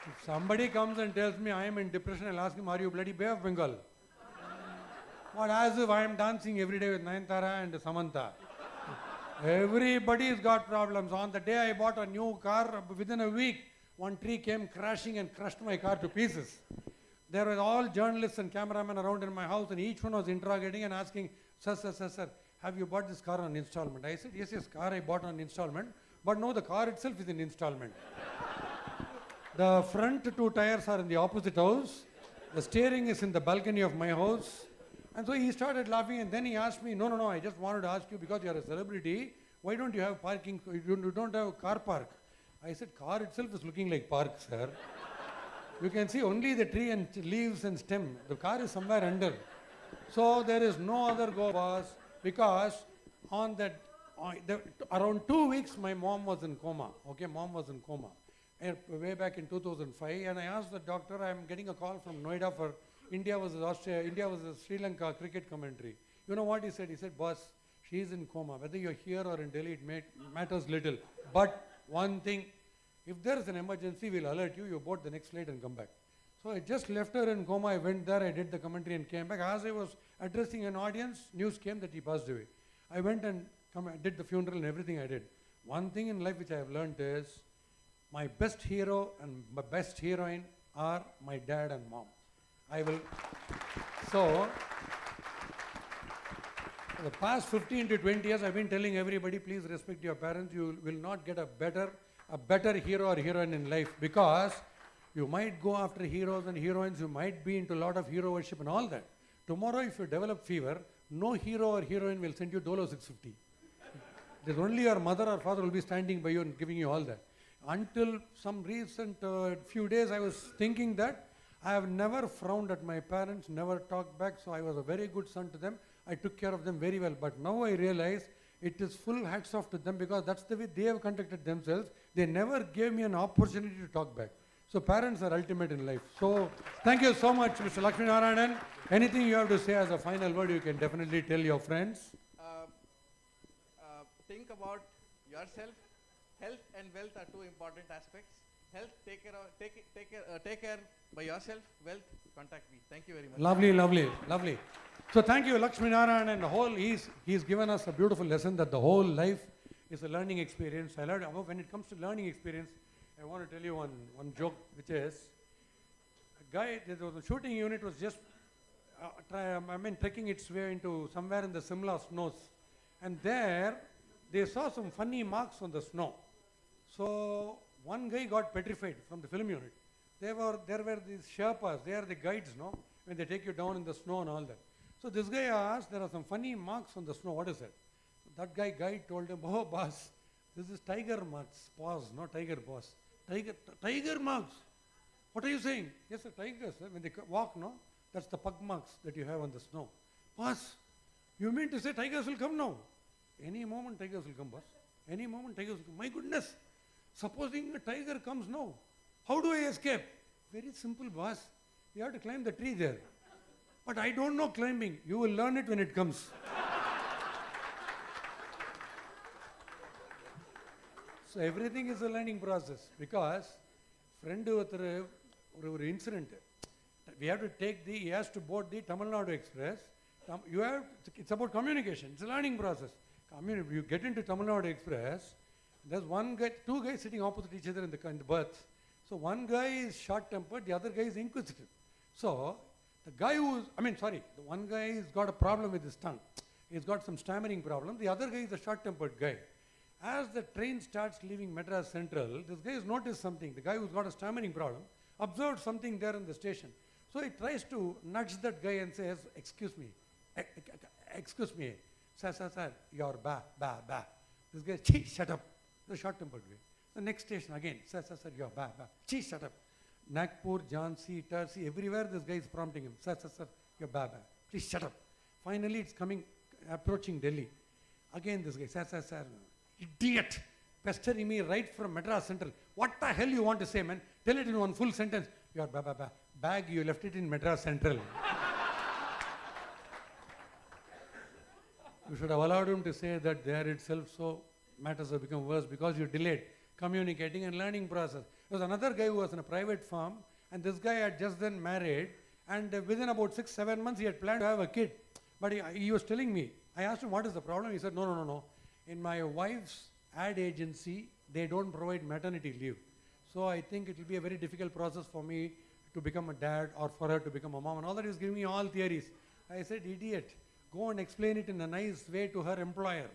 If somebody comes and tells me I am in depression, I'll ask him, are you bloody Bay of Bengal? What, as if I am dancing every day with Nayanthara and Samantha. Everybody's got problems. On the day I bought a new car, within a week, one tree came crashing and crushed my car to pieces. There were all journalists and cameramen around in my house, and each one was interrogating and asking, sir, have you bought this car on installment? I said, yes, car I bought on installment, but no, the car itself is in installment. The front two tires are in the opposite house, the steering is in the balcony of my house. And so he started laughing, and then he asked me, no, I just wanted to ask you, because you are a celebrity, why don't you have parking, you don't have car park? I said, car itself is looking like park, sir. You can see only the tree and leaves and stem. The car is somewhere under. So there is no other go, boss, because on that, around 2 weeks, my mom was in coma. Okay, mom was in coma. Way back in 2005, and I asked the doctor, I'm getting a call from Noida for India was a Sri Lanka cricket commentary. You know what he said? He said, boss, she is in coma. Whether you're here or in Delhi, it matters little. But one thing, if there is an emergency, we'll alert you. You board the next flight and come back. So I just left her in coma. I went there, I did the commentary and came back. As I was addressing an audience, news came that he passed away. I went and did the funeral and everything I did. One thing in life which I have learned is, my best hero and my best heroine are my dad and mom. So, for the past 15 to 20 years, I've been telling everybody, please respect your parents. You will not get a better hero or heroine in life, because you might go after heroes and heroines, you might be into a lot of hero worship and all that. Tomorrow, if you develop fever, no hero or heroine will send you Dolo 650. There's only your mother or father will be standing by you and giving you all that. Until some recent few days, I was thinking that I have never frowned at my parents, never talked back, so I was a very good son to them. I took care of them very well. But now I realize it is full hats off to them, because that's the way they have conducted themselves. They never gave me an opportunity to talk back. So parents are ultimate in life. So thank you so much, Mr. Lakshmi Narayanan. Anything you have to say as a final word, you can definitely tell your friends. Think about yourself. Health and wealth are two important aspects. Health, take care by yourself. Wealth, contact me. Thank you very much. Lovely. So thank you, Lakshmi Narayan, and he's given us a beautiful lesson that the whole life is a learning experience. I learned, when it comes to learning experience, I want to tell you one joke, which is, there was a shooting unit was just trekking its way into somewhere in the Simla snows, and there they saw some funny marks on the snow. So one guy got petrified from the film unit. There were these Sherpas, they are the guides, no? When they take you down in the snow and all that. So this guy asked, there are some funny marks on the snow, what is that? That guide told him, oh boss, this is tiger marks, paws, not tiger paws. Tiger marks? What are you saying? Yes, sir, tigers, sir. When they walk, no? That's the pug marks that you have on the snow. Boss, you mean to say tigers will come now? Any moment tigers will come, boss. Any moment tigers will come. My goodness, supposing a tiger comes now, how do I escape? Very simple, boss. You have to climb the tree there. But I don't know climbing. You will learn it when it comes. So everything is a learning process, because friend with an incident. We have to he has to board the Tamil Nadu Express. It's about communication. It's a learning process. You get into Tamil Nadu Express, there's two guys sitting opposite each other in the berth. So one guy is short-tempered, the other guy is inquisitive. So the one guy has got a problem with his tongue. He's got some stammering problem. The other guy is a short-tempered guy. As the train starts leaving Madras Central, this guy has noticed something. The guy who's got a stammering problem observed something there in the station. So he tries to nudge that guy and says, excuse me, sir, you're ba. This guy, chee, shut up. The short-tempered guy. The next station again, sir, you're ba. Chee, shut up. Nagpur, Jhansi, Tarsi, everywhere this guy is prompting him. Sir, you're ba. Please shut up. Finally, it's approaching Delhi. Again this guy, sir, idiot, pestering me right from Madras Central. What the hell you want to say, man? Tell it in one full sentence. Your bag, you left it in Madras Central. You should have allowed him to say that there itself, so matters have become worse because you delayed communicating and learning process. There was another guy who was in a private farm, and this guy had just then married, and within about 6-7 months he had planned to have a kid. But he was telling me, I asked him what is the problem. He said, no. In my wife's ad agency, they don't provide maternity leave. So I think it will be a very difficult process for me to become a dad or for her to become a mom. And all that he was giving me all theories. I said, idiot, go and explain it in a nice way to her employer.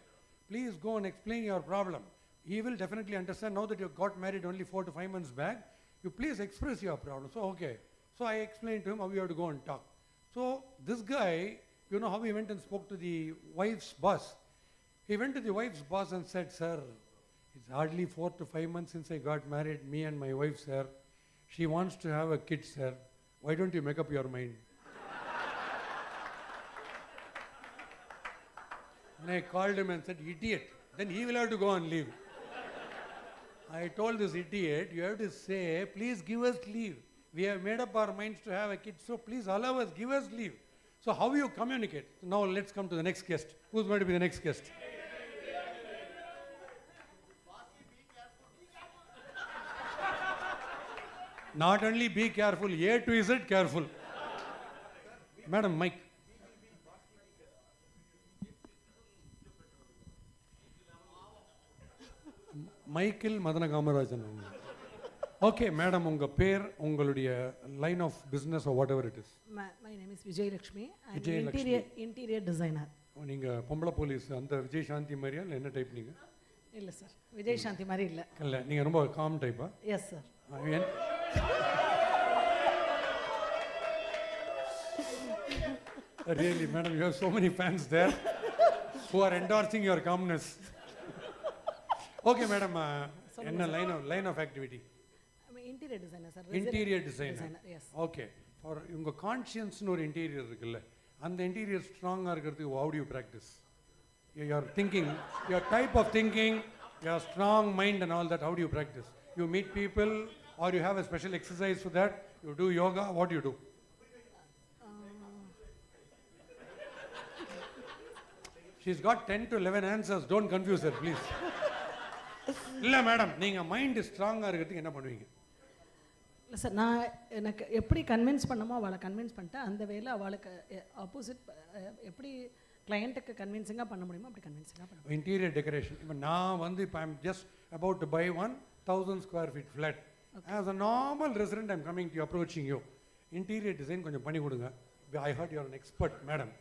Please go and explain your problem. He will definitely understand now that you got married only 4 to 5 months back. You please express your problem. So, okay. So I explained to him how you have to go and talk. So this guy, you know how he went and spoke to the wife's boss. He went to the wife's boss and said, sir, it's hardly 4 to 5 months since I got married, me and my wife, sir. She wants to have a kid, sir. Why don't you make up your mind? And I called him and said, idiot, then he will have to go on leave. I told this idiot, you have to say, please give us leave. We have made up our minds to have a kid, so please allow us, give us leave. So how you communicate? Now let's come to the next guest. Who's going to be the next guest? Not only be careful, A to Z careful. Madam, Mike. Michael Madana Kamarajan. Okay, madam, unga pair, ungaludiya line of business or whatever it is. My name is Vijay Lakshmi. I'm Vijay interior designer. நீங்க பொம்பளை police அந்த விஜய் சாந்தி மாதிரியா இல்லை என்ன type நீங்க? இல்ல sir, Vijay சாந்தி மாதிரி இல்ல. இல்ல, நீங்க ரொம்ப காம் டைப்பா? Yes sir. Really, madam, you have so many fans there who are endorsing your calmness. Okay, madam, என்ன line of activity? I'm interior designer sir. Interior designer. Yes. Okay. For உங்க கான்ஷியன்ஸ்னு ஒரு interior இருக்குல்ல, அந்த interior ஸ்ட்ராங்கா இருக்கிறதுக்கு how do you practice? Your thinking, your type of thinking, your strong mind and all that, how do you practice? You meet people or you have a special exercise for that? You do yoga, what do you do? She's got 10 to 11 answers, don't confuse her, please. இல்ல madam, நீங்க mind ஸ்ட்ராங்கா இருக்கிறதுக்கு என்ன பண்ணுவீங்க? இல்லை sir, நான் எனக்கு எப்படி கன்வின்ஸ் பண்ணமோ அவளை கன்வின்ஸ் பண்ணிட்டேன். அந்த வேலை அவளுக்கு ஆப்போசிட் எப்படி கிளையண்ட்டுக்கு கன்வின்சிங்காக பண்ண முடியுமோ அப்படி கன்வின்சிங்காக பண்ணுவேன். இன்டீரியர் டெக்கரேஷன், இப்போ நான் வந்து இப்போ I'm just about to buy 1,000 square feet flat. As a normal resident, I'm coming to you, approaching you. Interior design கொஞ்சம் பண்ணி கொடுங்க. I heard you're an expert, madam.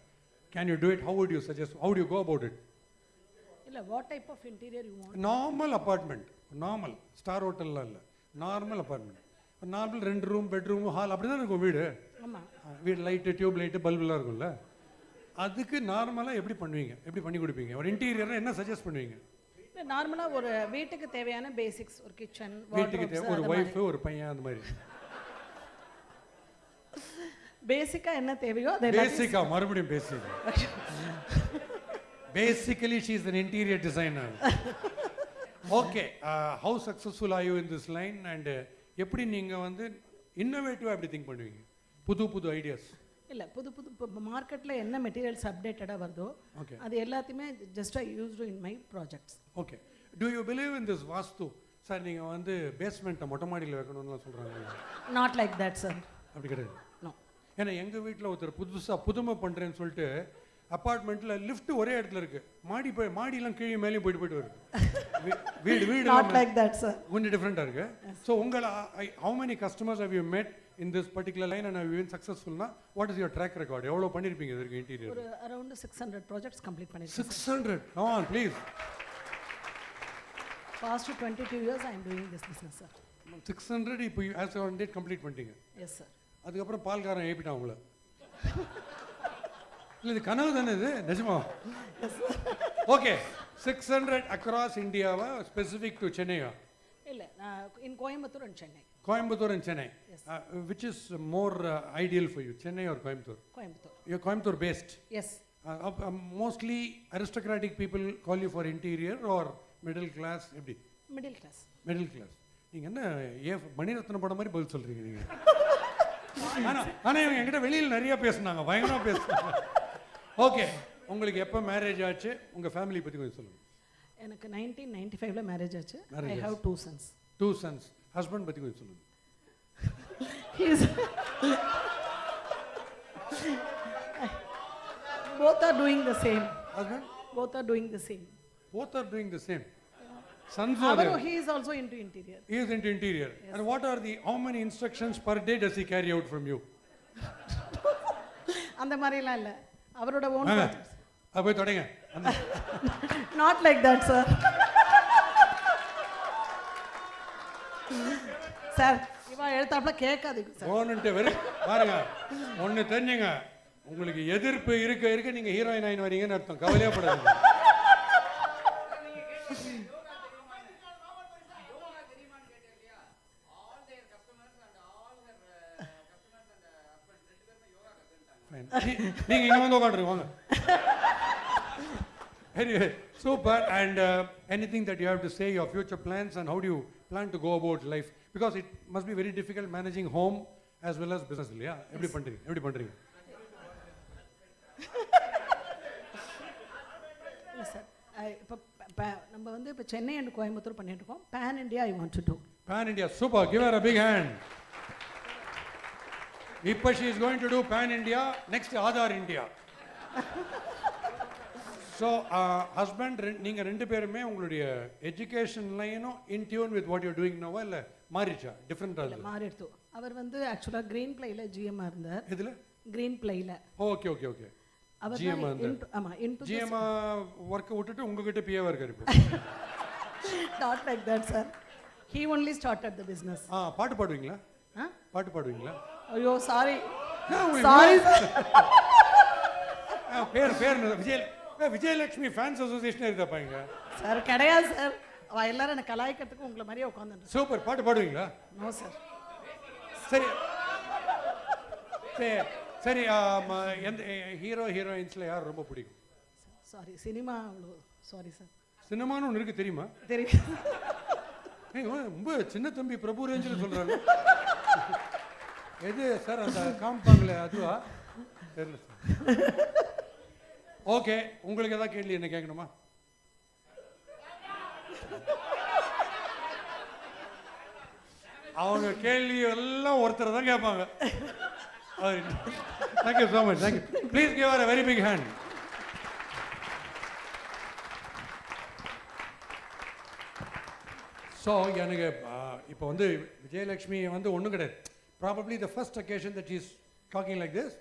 Can you do it? How would you suggest? How would you go about it? இல்லை, what type of interior you want? Normal apartment, normal star ஹோட்டல்லாம் இல்லை, normal apartment. Normal 2 room, bedroom, hall அப்படி தான் இருக்கும் வீடு. ஆமாம், வீடு light, tube light, பல்புலாம் இருக்கும்ல. அதுக்கு நார்மலாக எப்படி பண்ணுவீங்க, எப்படி பண்ணி கொடுப்பீங்க? ஒரு இன்டீரியரில் என்ன சஜஸ்ட் பண்ணுவீங்க? இல்லை, நார்மலாக ஒரு வீட்டுக்கு தேவையான பேசிக்ஸ், ஒரு கிச்சன், வீட்டுக்கு தேவை ஒரு ஒய்ஃபு, ஒரு பையன், அந்த மாதிரி பேசிக்காக என்ன தேவையோ அதை பேசிக்கா மறுபடியும் பேசிக். Basically, she is an interior designer. Okay, how successful are you in this line? And எப்படி நீங்கள் வந்து இன்னோவேட்டிவாக எப்படி திங்க் பண்ணுவீங்க? புது ஐடியாஸ் இல்லை, புது இப்போ மார்க்கெட்டில் என்ன மெட்டீரியல்ஸ் அப்டேட்டடாக வருதோ அது எல்லாத்தையுமே just I used in my projects. Okay, do you believe in this vastu? Sir, நீங்கள் வந்து பேஸ்மெண்ட்டை மொட்டை மாடியில் வைக்கணும்னு சொல்கிறாங்க. Not like that sir. அப்படி கிடையாது. நோ. ஏன்னா எங்கள் வீட்டில் ஒருத்தர் புதுமை பண்ணுறேன்னு சொல்லிட்டு அப்பார்ட்மெண்ட்டில் லிஃப்ட் ஒரே இடத்துல இருக்கு, மாடியெல்லாம் கீழே மேலேயும் போயிட்டு வருது. வீடு நாட் லைக் தட் சார். கொஞ்சம் டிஃப்ரெண்ட்டாக இருக்கு. ஸோ உங்களை how many customers have you met in this particular line and have been successful na, what is your track record? எவ்வளோ பண்ணியிருப்பீங்க இதற்கு interior? ஒரு அரௌண்ட் 600 ப்ராஜெக்ட்ஸ் கம்ப்ளீட் பண்ணிருக்கேன். 600. Come on, please. Past 22 years I am doing this business, sir. 600 இப்போ as on date complete பண்ணிட்டீங்க. Yes, sir. அதுக்கப்புறம் பால்காரன் ஏப்பிட்டான் உங்களை. இல்லை இது கனவு தானே இது நிஜமா? ஓகே 600 across இந்தியாவா ஸ்பெசிஃபிக் டு சென்னையா? இல்ல நான் in Coimbatore and Chennai. Coimbatore and Chennai. Yes. Which is more ideal for you, Chennai or Coimbatore? Coimbatore. You're Coimbatore based. Yes. Mostly aristocratic people call you for interior or middle class, எப்படி? Middle class. Middle class. நீங்க என்ன மணிரத்னம் படம் மாதிரி பதில் சொல்றீங்க நீங்க? ஆனா இவங்க என்கிட்ட வெளியில் நிறைய பேசுனாங்க, பயங்கரமா பேசுனாங்க. ஓகே, உங்களுக்கு எப்போ மேரேஜ் ஆச்சு, உங்க ஃபேமிலி பத்தி கொஞ்சம் சொல்லுங்க. எனக்கு 1995ல மேரேஜ் ஆச்சு. Marriage I have 2 sons. 2 sons. Husband பத்தி கொஞ்சம் சொல்லுங்க. He's both are doing the same. Husband? Both are doing the same. Both are doing the same. Sons are Avaru, there. he is also into interior. He is into interior. Yes. And what are the, how many instructions per day does he carry out from you? அந்த மாதிரிலாம் இல்ல. அவரோட own வாங்க. projects. போய் தொடங்க. Not like that, sir. Sir இவா எழுத்தாப்புல கேட்காதீங்க sir. ஓனுன்ட்டு வெறும் பாருங்க, ஒன்று தெரிஞ்சுங்க, உங்களுக்கு எதிர்ப்பு இருக்க இருக்க நீங்க ஹீரோயின் ஆயின் வரீங்கன்னு அர்த்தம். கவலையே படாதீங்க. நீங்க இங்க வந்து உட்காந்துருங்க வாங்க. Anyway, super. And anything that you have to say, your future plans, and how do you plan to go about life? Because it must be very difficult managing home as well as business. Yeah, எப்படி பண்றீங்க? எப்படி பண்றீங்க? இல்ல sir இப்போ நம்ம வந்து இப்போ Chennai and Coimbatore பண்ணிட்டு இருக்கோம். Pan India I want to do. Pan India, super. Give her a big hand. இப்போ she is going to do Pan India. Next Aadhaar India. So husband நீங்கள் ரெண்டு பேருமே உங்களுடைய எஜுகேஷன் லைனும் in tune with what you're doing நோவா இல்லை மாறிச்சா டிஃப்ரெண்டாக இல்லை மாறிடுத்து. அவர் வந்து ஆக்சுவலாக க்ரீன் பிளேயில் ஜிஎம்மாக இருந்தார். இதில் க்ரீன் பிளேயில். Okay okay okay. அவர் GM ஆமாம் இன்டு ஜிஎம் ஒர்க்கை விட்டுட்டு உங்ககிட்ட பிஏவாக இருக்காரு இப்போ. Not like that sir. He only started the business. பாட்டு பாடுவீங்களா? பாட்டு பாடுவீங்களா? ஐயோ சாரி சாரி சார். பேர் விஜயலட்சுமி ஃபேன்ஸ் அசோசியேஷனே இருக்காப்பா இங்க. சார் கிடையாது சார். அவ எல்லாரும் என்ன கலாய்க்கிறதுக்கு உங்களை மாதிரியே உட்காந்துட்டு. சூப்பர். பாட்டு பாடுவீங்களா? No sir. சரி சரி. எந்த ஹீரோ ஹீரோயின்ஸ்ல யார் ரொம்ப பிடிக்கும்? சாரி சினிமா அவ்வளோ சாரி சார். சினிமான்னு ஒன்று இருக்கு தெரியுமா? தெரியும். ரொம்ப சின்ன தம்பி பிரபு ரேஞ்சில் சொல்றாங்க. எது சார் அந்த காம்பாங்களே அதுவா? தெரியல சார். ஓகே, உங்களுக்கு ஏதாவது கேள்வி என்ன கேட்கணுமா? அவங்க கேள்வி எல்லாம் ஒருத்தர் தான் கேட்பாங்க. Thank you so much. Thank you. Please give her a very big hand. ஸோ எனக்கு இப்போ வந்து விஜயலட்சுமி வந்து ஒன்றும் கிடையாது. Probably the first occasion that is talking like this.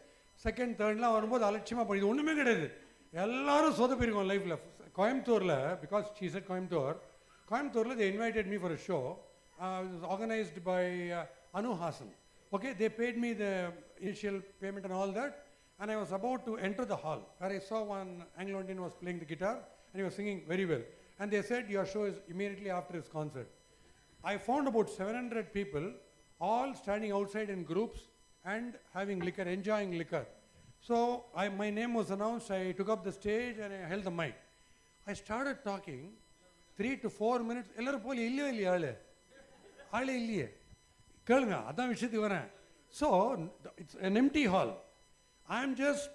Second தேர்ட்லாம் வரும்போது அலட்சியமாக போய் இது ஒன்றுமே கிடையாது. எல்லாரும் சொதப்பிருக்கோம் லைஃப்பில். கோயம்புத்தூரில் பிகாஸ் ஷீ செட் கோயம்புத்தூரில் தே invited me for a show. It was organized by Anu Hasan. Okay, they paid me the initial payment and all that, and I was about to enter the hall where I saw one Anglo-Indian was playing the guitar and he was singing very well. And they said your show is immediately after his concert. I found about 700 people all standing outside in groups and having liquor, enjoying liquor. So my name was announced. I took up the stage and I held the mic. I started talking 3 to 4 minutes. எல்லாரும் போல இல்லையே ஆளே இல்லையே. கேளுங்க, அதான் விஷயத்துக்கு வரேன். So it's an empty hall. I am just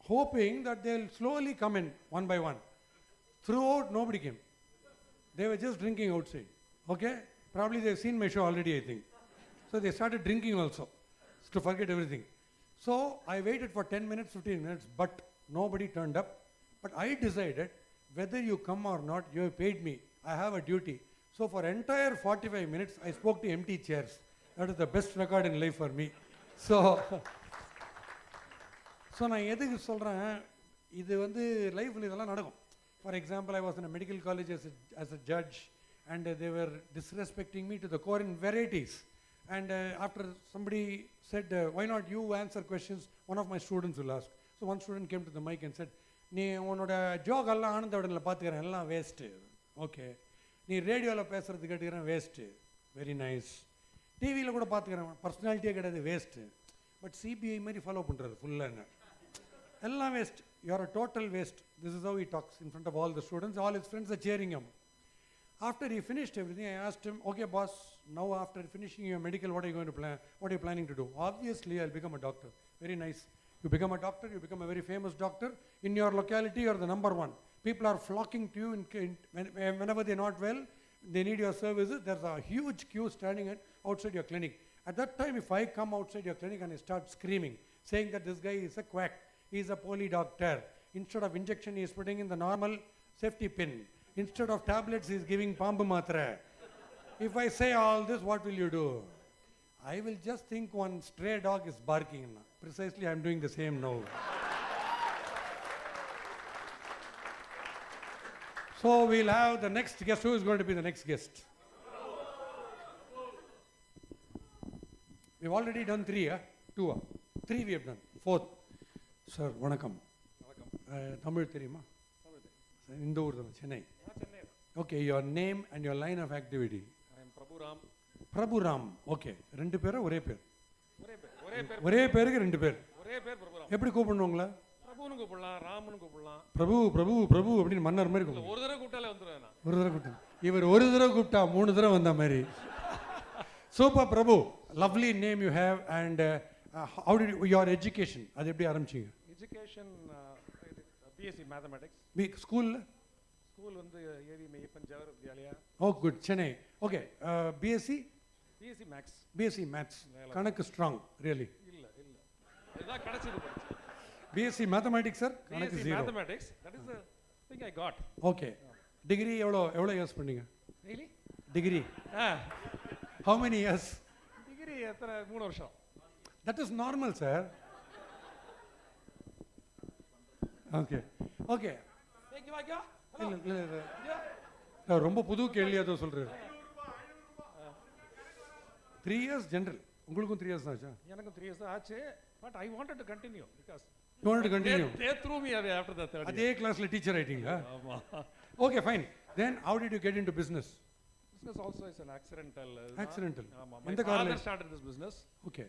hoping that they'll slowly come in one by one. Throughout nobody came. They were just drinking outside. Okay, probably they've seen my show already, I think. So they started drinking also to forget everything. So I waited for 10 minutes, 15 minutes, but nobody turned up. But I decided whether you come or not, you have paid me. I have a duty. So for entire 45 minutes, I spoke to empty chairs. That is the best record in life for me. So, நான் எதுக்கு சொல்கிறேன், இது வந்து லைஃப்பில் இதெல்லாம் நடக்கும். For example, I was in a medical college as a judge, and they were disrespecting me to the core in varieties. And after somebody said, why not you answer questions, one of my students will ask. So one student came to the mic and said, நீ உன்னோட joke எல்லாம் ஆனந்தவுடனில் பார்த்துக்கிறேன், எல்லாம் waste. Okay, நீ ரேடியோவில் பேசுகிறது கேட்டுக்கிறேன், waste. Very nice. டிவியில் கூட பார்த்துக்கிறேன், பர்சனாலிட்டியே கிடையாது, வேஸ்ட்டு. பட் சிபிஐ மாதிரி ஃபாலோ பண்ணுறது ஃபுல்லாக எல்லாம் waste. You are a total waste. This is how he talks in front of all the students. ஆல் his friends are cheering him. After he finished everything, I asked him, okay boss, now after finishing your medical, what are you going to plan? What are you planning to do? Obviously, I'll become a doctor. Very nice. You become a doctor, you become a very famous doctor. In your locality, you are the number one. People are flocking to you whenever they're not well, they need your services. There's a huge queue standing outside your clinic. At that time, if I come outside your clinic and I start screaming, saying that this guy is a quack, he is a poly doctor, instead of injection, he is putting in the normal safety pin. Instead of tablets, he is giving pambu matra. If I say all this, what will you do? I will just think one stray dog is barking. Precisely, I am doing the same now. So we'll have the next guest. Who is going to be the next guest? We've already done 3, 2, 3 we have done. 4th. Sir, vanakkam. Tamil theriyuma? இந்த ஊர் தான், Chennai. Okay, your name and your line of activity. I am Prabhu Ram. Prabhu Ram. Okay, ரெண்டு பேரா ஒரே பேர்? ஒரே பேருக்கு ரெண்டு பேர். ஒரே பேர் பிரபு ராம். எப்படி கூப்பிடணுங்களா? பிரபுன்னு கூப்பிடலாம், ராமன்னு கூப்பிடலாம். பிரபு பிரபு பிரபு அப்படின்னு மன்னர் மாதிரி கூப்பிடலாம். ஒரு தடவை கூப்பிட்டாலே வந்துருவேன் நான். ஒரு தடவை கூப்பிட்டா. இவர் ஒரு தடவை கூப்பிட்டா 3 தடவை வந்த மாதிரி. Super Prabhu. Lovely name you have, and how did your education? அது எப்படி ஆரம்பிச்சீங்க? Education BSc Mathematics. ஸ்கூல் வந்து AV Meiyappan Jawahar Vidyalaya. Oh good, Chennai. Okay, BSc Maths. BSc Maths. கணக்கு strong, really. இல்ல இதுதான் கிடைச்சது. BSc Mathematics sir, கணக்கு 0. Mathematics, that is the thing I got. Okay, degree எவ்வளோ இயர்ஸ் பண்ணீங்க? Really? Degree. How many years? Degree எத்தனை? 3 வருஷம். That is normal sir. Okay. இல்ல ரொம்ப புது கேள்வி ஏதோ சொல்றாரு. 3 years general. உங்களுக்கும் 3 years ஆச்சா? எனக்கும் 3 years ஆச்சு. But I wanted to continue because you wanted to continue. They threw me away after the 3rd year. அதே கிளாஸ்ல டீச்சர் ஆயிட்டீங்களா? ஆமா. Okay fine. Then how did you get into business? Business also is an accidental. ஆமா. My father started this business. Okay.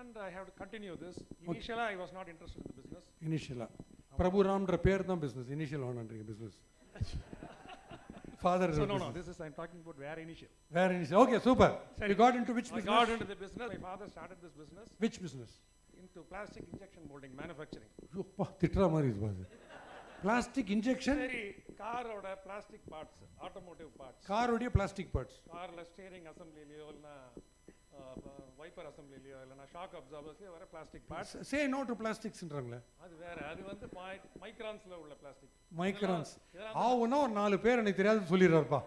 And I have to continue this. Initially I was not interested in the business. Initially. Prabhu Ramன்ற பேர் தான் business. Initial வேணான்றீங்க business. Father is so no, this is I'm talking about where initial. Where initial. Okay, super. So you got into which business? I got into the business. My father started this business. Which business? Into plastic injection molding manufacturing. திட்றா மாதிரி இது பாரு. Plastic injection? சரி, காரோட plastic parts, automotive parts. காரோட plastic parts. கார்ல steering அசெம்பிளிலயோ இல்லனா wiper அசெம்பிளிலயோ இல்லனா shock அப்சார்பர்ஸ்லயோ வர plastic parts. Say no to plasticsன்றாங்களே. அது வேற. அது வந்து மைக்ரான்ஸ்ல உள்ள plastic. மைக்ரான்ஸ். ஆவுனா ஒரு 4 பேர் எனக்கு தெரியாது சொல்லிறாருப்பா.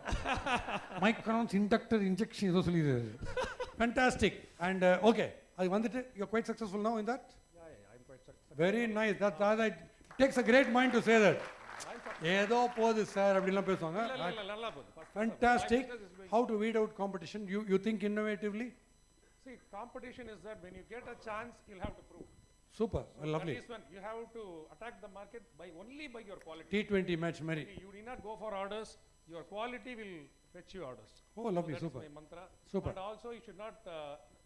மைக்ரான்ஸ் இண்டக்டர் இன்ஜெக்ஷன் ஏதோ சொல்லிறாரு. Fantastic. And okay, அது வந்துட்டு you are quite successful now in that? Yeah, I'm quite successful. Very nice. That takes a great mind to say that. ஏதோ போகுது சார் அப்படிலாம் பேசுவாங்க. இல்ல நல்லா போகுது. Fantastic. How to weed out competition? You think innovatively? See, competition is that when you get a chance, you'll have to prove. Super. So Lovely. that is when you have to attack the market only by your quality. T20 match Mary. You need not go for orders. Your quality will fetch you orders. Oh, lovely. So super. That's my mantra. Super. And also you should not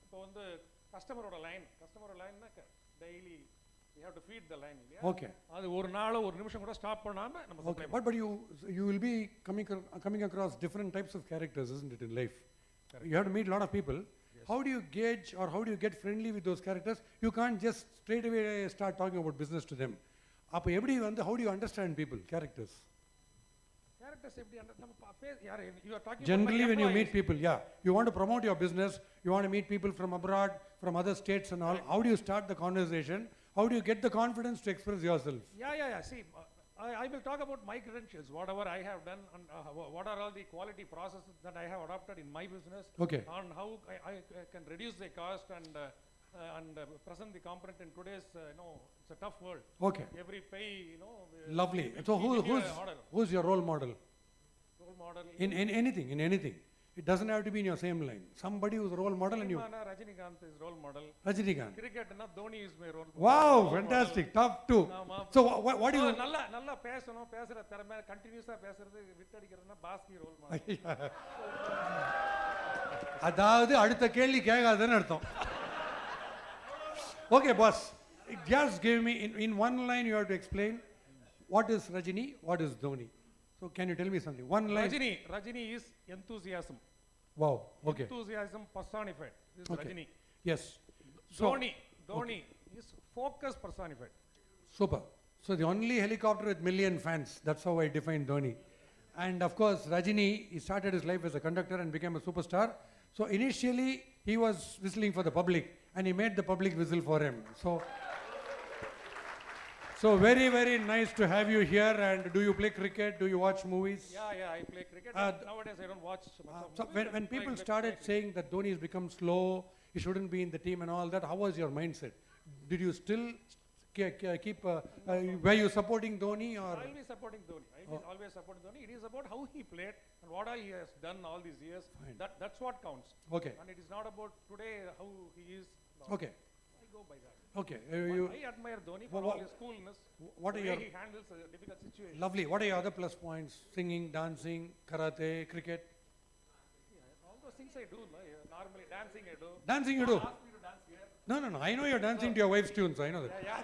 இப்போ வந்து கஸ்டமரோட line daily you have to feed the line. Okay. அது ஒரு நாளோ ஒரு நிமிஷம் கூட stop பண்ணாம நம்ம Okay. But you will be coming across different types of characters, isn't it, in life? Correct. You have to meet a lot of people. Yes. How do you gauge or how do you get friendly with those characters? You can't just straight away start talking about business to them. அப்ப எப்படி வந்து how do you understand people, characters? Characters எப்படி நம்ம யார் you are talking generally when you meet people, yeah, you want to promote your business, you want to meet people from abroad, from other states and all. How do you start the conversation? How do you get the confidence to express yourself? Yeah. See, I will talk about my credentials, whatever I have done, and what are all the quality processes that I have adopted in my business. Okay. On how I can reduce the cost and present the component in today's, it's a tough world. Okay. Every pay, Lovely. we So give you a order. who's your role model? Role model. In anything. It doesn't have to be in your same line. Somebody who's a role model and you. Rajinikanth is role model. Rajinikanth. Cricket, Dhoni is my role model. Wow, Role fantastic. Top two. model. So what do you? நல்லா பேசணும் பேசுற திறமை கண்டினியூஸா பேசுறது விட்டடிக்கிறதுனா Bhaski role model. அதாவது அடுத்த கேள்வி கேட்காதுன்னு அர்த்தம். Okay, boss. Just give me in one line you have to explain what is Rajini, what is Dhoni. So can you tell me something? One line. Rajini is enthusiasm. Wow. Okay. Enthusiasm personified. This is Okay. Rajini. Yes. So Dhoni is focus personified. super. So the only helicopter with million fans. That's how I define Dhoni. And of course, Rajini, he started his life as a conductor and became a superstar. So initially, he was whistling for the public, and he made the public whistle for him. So very, very nice to have you here. And do you play cricket? Do you watch movies? Yeah, I play cricket. Nowadays, I don't watch much of So movies, when but people play started cricket. saying that Dhoni has become slow, he shouldn't be in the team and all that, how was your mindset? Did you still keep, were you supporting Dhoni or? I'll be supporting Dhoni. I'll be always supporting Dhoni. It is about how he played and what all he has done all these years. Fine. That's what counts. Okay, And it is not about today how he is. No, okay, I go by that. okay. I admire Dhoni for Wha- all his coolness. What the are way your, he handles a difficult situation. lovely, what are your other plus points? Singing, dancing, karate, cricket? Yeah, all those things I do. No? Yeah, normally dancing I do. Dancing you do? Ask me to dance here. No, I know you're dancing to your wife's tunes, I know that. Yeah.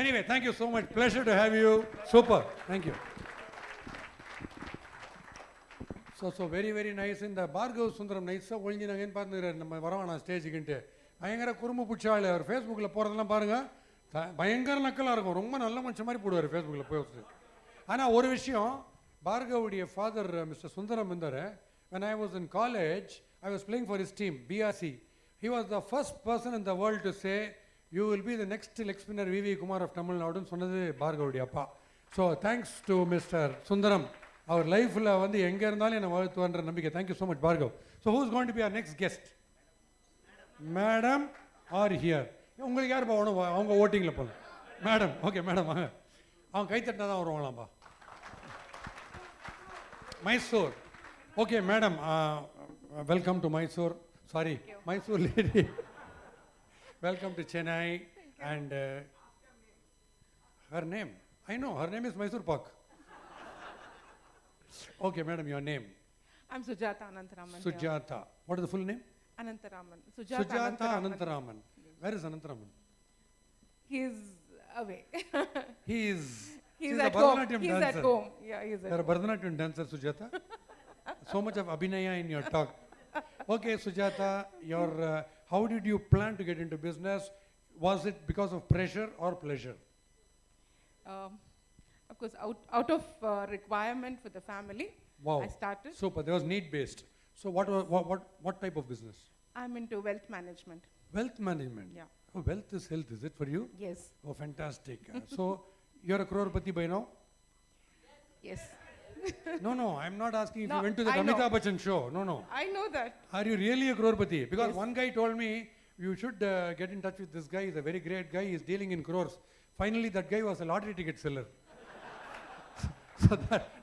Anyway, thank you so much. Pleasure to have you. Super. Thank you. So very, very nice. In the Bhargav Sundaram nice. ஒழிஞ்சு நாங்கள் என்ன பார்த்துக்கிறார் நம்ம வரவானா ஸ்டேஜுக்குன்ட்டு பயங்கர குறும்பு பிடிச்ச ஆள் அவர் ஃபேஸ்புக்கில் போகிறதெல்லாம் பாருங்கள் பயங்கர நக்கலாக இருக்கும் ரொம்ப நல்ல மனுஷன் மாதிரி போடுவார் ஃபேஸ்புக்கில் போய் ஆனால் ஒரு விஷயம் பார்கவுடைய ஃபாதர் மிஸ்டர் சுந்தரம் இருந்தார் when I was in college I was playing for his team BRC he was the first person in the world to say you will be the next leg spinner VV Kumar of Tamil Nadu சொன்னது பார்கவுடைய அப்பா so thanks to Mr. Sundaram அவர் லைஃப்பில் வந்து எங்கே இருந்தாலும் என்னை வாழ்த்துவான்ற நம்பிக்கை thank you so much Bhargav so who is going to be our next guest madam are here உங்களுக்கு யார் போகணும் அவங்க ஓட்டிங்கில் போகலாம் மேடம் ஓகே மேடம் வாங்க அவங்க கை தட்டினா தான் வருவாங்களாம்பா Mysore okay madam welcome to Mysore sorry Mysore lady welcome to Chennai and her name I know her name is Mysore Pak okay madam your name I'm Sujata Anantaraman. Sujata what is the full name Anantaraman. Sujata Anantaraman where is Anantaraman He's away. He's He's a at home. Bharatanatyam He's dancer. at home. Yeah, he's at You're a home. Bharatanatyam dancer Sujata so much of abhinaya in your talk okay Sujata your how did you plan to get into business was it because of pressure or pleasure Of course, out of requirement for the family, wow I started. super there was need based so what type of business I'm into wealth management. wealth management Yeah. oh wealth is health is it for you Yes. oh fantastic so you're a crorepati by now Yes. no I'm not asking if No, you went to the I know. Amitabh Bachchan show no I know that. are you really a crorepati because Yes. one guy told me you should get in touch with this guy he's a very great guy he's dealing in crores finally that guy was a lottery ticket seller so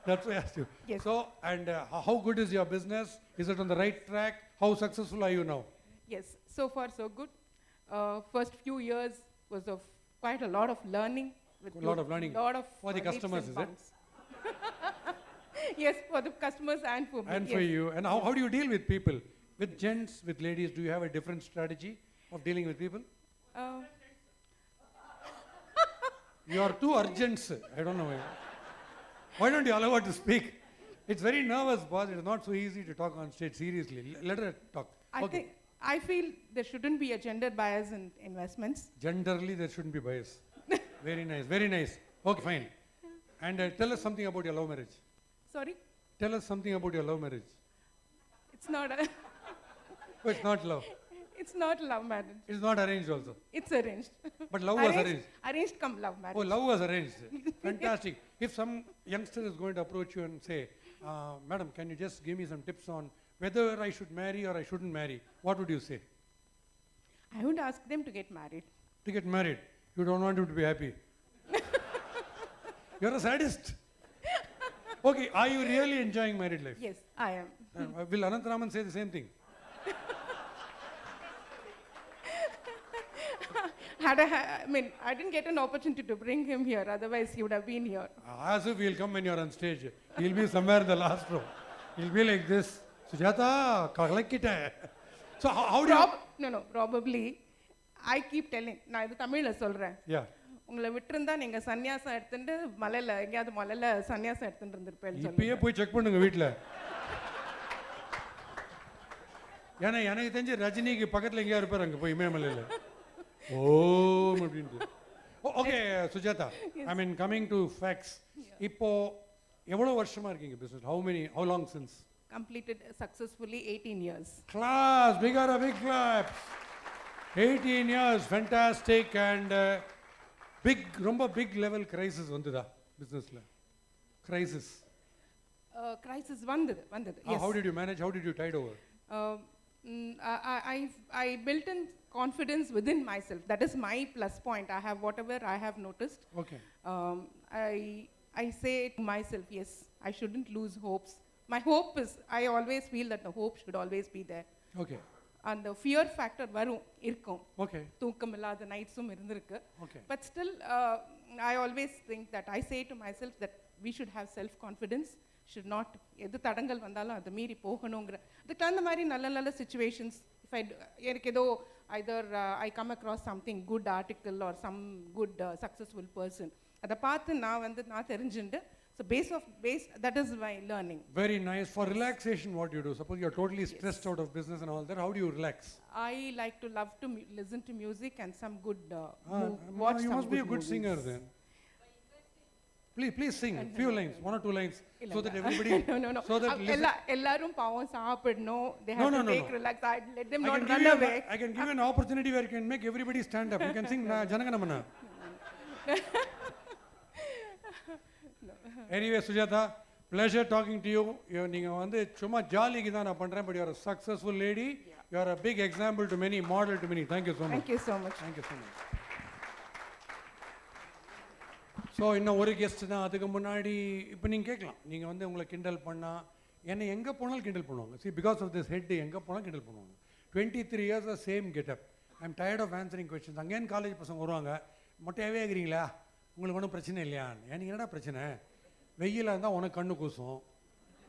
that's why I asked you Yes. so and how good is your business is it on the right track how successful are you now Yes. So far, so good. First few years was of quite a lot of learning. With A lot of learning. Lot of For the leaps customers, and is it? bounds. Yes, for the customers and for me. and yes. for you and how do you deal with people with gents with ladies do you have a different strategy of dealing with people Uh, you are too urgent sir. I don't know why don't you allow her to speak it's very nervous boss it is not so easy to talk on stage seriously let her talk I feel there shouldn't be a gender bias in investments. genderly there shouldn't be bias very nice okay fine and tell us something about your love marriage Sorry, tell us something about your love marriage it's not a. oh, it's not love It's not love marriage. It's not arranged also. It's arranged. But love was arranged. Arranged come love marriage. Oh, love was arranged. Fantastic. If some youngster is going to approach you and say, Madam, can you just give me some tips on whether I should marry or I shouldn't marry, what would you say? I would ask them to get married. To get married. You don't want him to be happy. You're a sadist. Okay, are you really enjoying married life? Yes, I am. Will Anantaraman say the same thing? I didn't get an opportunity to bring him here, otherwise he would have been here. As if he'll come when you're on stage. He'll be somewhere in the last row. He'll be like this. Sujata, kalakita. So how do you... No, probably. I keep telling. நான் இது தமிழ்ல சொல்றேன். Yeah. உங்களை விட்டுருந்தா நீங்க சன்னியாசம் எடுத்துட்டு மலையில எங்கயாவது மலையில சன்னியாசம் எடுத்துட்டு இருந்திருப்பேன்னு இப்பயே போய் செக் பண்ணுங்க வீட்ல. ஏன்னா எனக்கு தெரிஞ்சு ரஜினிக்கு பக்கத்துல எங்கேயா இருப்பாரு அங்க போய் இமயமலையில. ஓம் அப்படின்ட்டு. Okay Sujatha, I mean coming to facts. இப்போ எவ்வளவு வருஷமா இருக்கீங்க business? How long since? Completed successfully 18 years. Class, we got a big clap. 18 years, fantastic. And ரொம்ப big level crisis வந்துதா businessல? Crisis. Crisis வந்தது. Yes. How did you manage? How did you tide over? I built in confidence within myself. That is my plus point. I have whatever I have noticed. Okay. I say to myself, yes, I shouldn't lose hopes. My hope is, I always feel that the hope should always be there. Okay. And the fear factor இருக்கும். Okay. தூக்கம் இல்லாத நைட்ஸும் இருந்திருக்கு. Okay. But still, I always think that I say to myself that we should have self-confidence. Should not எது தடங்கள் வந்தாலும் அதை மீறி போகணுங்கிற அதுக்கு அந்த மாதிரி நல்ல situations. If எனக்கு ஏதோ either I come across something good article or some good successful person, அதை பார்த்து நான் தெரிஞ்சுண்டு. So base that is my learning. Very nice. For relaxation, what do you do? Suppose you're totally stressed out of business and all that. How do you relax? I like to love to listen to music and some good watch. You must be a good singer then. Please sing few lines, 1 or 2 lines, so that everybody. No. So that எல்லாரும் பாவம் சாப்பிடணும். They have to take relax. I let them not run away. I can give you an opportunity where you can make everybody stand up. You can sing Janaganamana. Anyway, Sujata, pleasure talking to you. நீங்க வந்து சும்மா ஜாலிக்கு தான் நான் பண்றேன், but you are a successful lady. You are a big example to many, model to many. Thank you so much. Thank you so much. Thank you so much. So இன்னும் ஒரு guest தான். அதுக்கு முன்னாடி இப்போ நீங்கள் கேட்கலாம், நீங்கள் வந்து உங்களை கிண்டல் பண்ணால் என்னை எங்கே போனாலும் கிண்டல் பண்ணுவாங்க. See, because of this head, எங்கே போனாலும் கிண்டல் பண்ணுவாங்க. 23 years the same getup. I'm tired of answering questions. அங்கேயும் காலேஜ் பசங்க வருவாங்க, மொட்டையாகவே இருக்கிறீங்களா, உங்களுக்கு ஒன்றும் பிரச்சனை இல்லையா? எனக்கு என்னடா பிரச்சனை? வெயிலாக இருந்தால் உனக்கு கண்ணு கூசும்,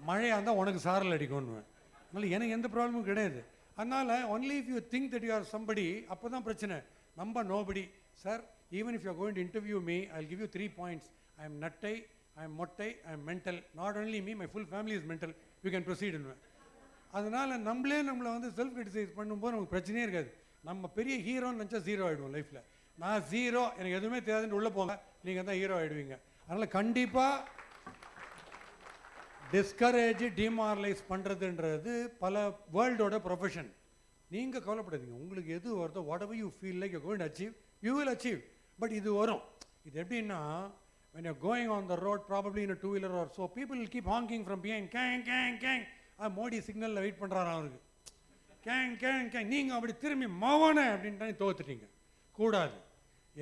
மழையாக இருந்தால் உனக்கு சாரல் அடிக்கும்னு. அதனால் எனக்கு எந்த ப்ராப்ளமும் கிடையாது. அதனால் only if you think that you are somebody, அப்போ தான் பிரச்சனை. நம்ம nobody. Sir, even if you are going to interview me, I'll give you 3 points. I am nattai, I am mottai, I am mental. Not only me, my full family is mental. You can proceed. அதனால் நம்மளே நம்மளை வந்து self criticise பண்ணும்போது நமக்கு பிரச்சனையே இருக்காது. நம்ம பெரிய ஹீரோன்னு நினச்சா ஜீரோ ஆகிடுவோம் லைஃப்பில். நான் ஜீரோ, எனக்கு எதுவுமே தெரியாதுன்னு உள்ளே போங்க, நீங்கள் தான் ஹீரோ ஆகிடுவீங்க. அதனால் கண்டிப்பாக டிஸ்கரேஜ் டிமாரலைஸ் பண்ணுறதுன்றது பல வேர்ல்டோட ப்ரொஃபஷன். நீங்கள் கவலைப்படாதீங்க, உங்களுக்கு எது வருதோ whatever you feel like you're going to achieve, you will achieve. But இது வரும். இது எப்படின்னா, when you're going on the road, probably in a two-wheeler or so, people will keep honking from behind. Kang. Modi சிக்னலில் wait பண்ணுறாராம் அவருக்கு. Gang. நீங்கள் அப்படி திரும்பி மவனே அப்படின்ட்டு தோத்துட்டீங்க. கூடாது.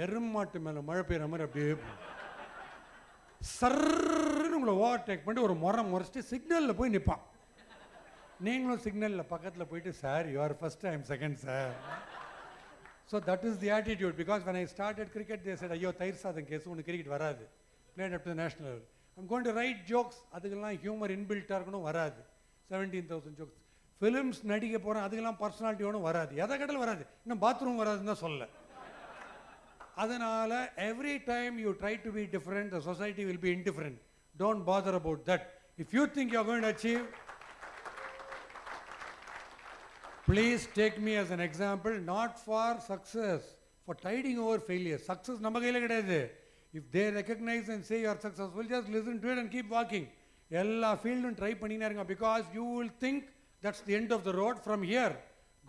எருமாட்டு மேலே மழை பெய்கிற மாதிரி அப்படியே சர்ன்னு உங்களை ஓவர்டேக் பண்ணிட்டு ஒரு முறைச்சிட்டு சிக்னலில் போய் நிற்பான். நீங்களும் சிக்னலில் பக்கத்தில் போயிட்டு, sir you are first, I am second sir. So that is the attitude, because when I started cricket, they said, ஐயோ தயிர் சாதம் கேஸ், உனக்கு கிரிக்கெட் வராது, played up to the national level. I'm going to write jokes, அதுக்கெல்லாம் humour இன்பில்ட்டாக இருக்கணும், வராது. 17,000 jokes. Films நடிக்க போகிறேன், அதுக்கெல்லாம் பர்சனாலிட்டி ஒன்றும் வராது, எதை கேட்டாலும் வராது, இன்னும் பாத்ரூம் வராதுன்னு தான் சொல்ல. அதனால் every time you try to be different, the society will be indifferent. Don't bother about that. If you think you're going to achieve, please take me as an example, not for success, for tiding over failure. Success நம்ம கையில் கிடையாது. If they recognize and say you are successful, just listen to it and keep walking. எல்லா ஃபீல்டும் try பண்ணினே இருங்க, because you will think that's the end of the road. From here,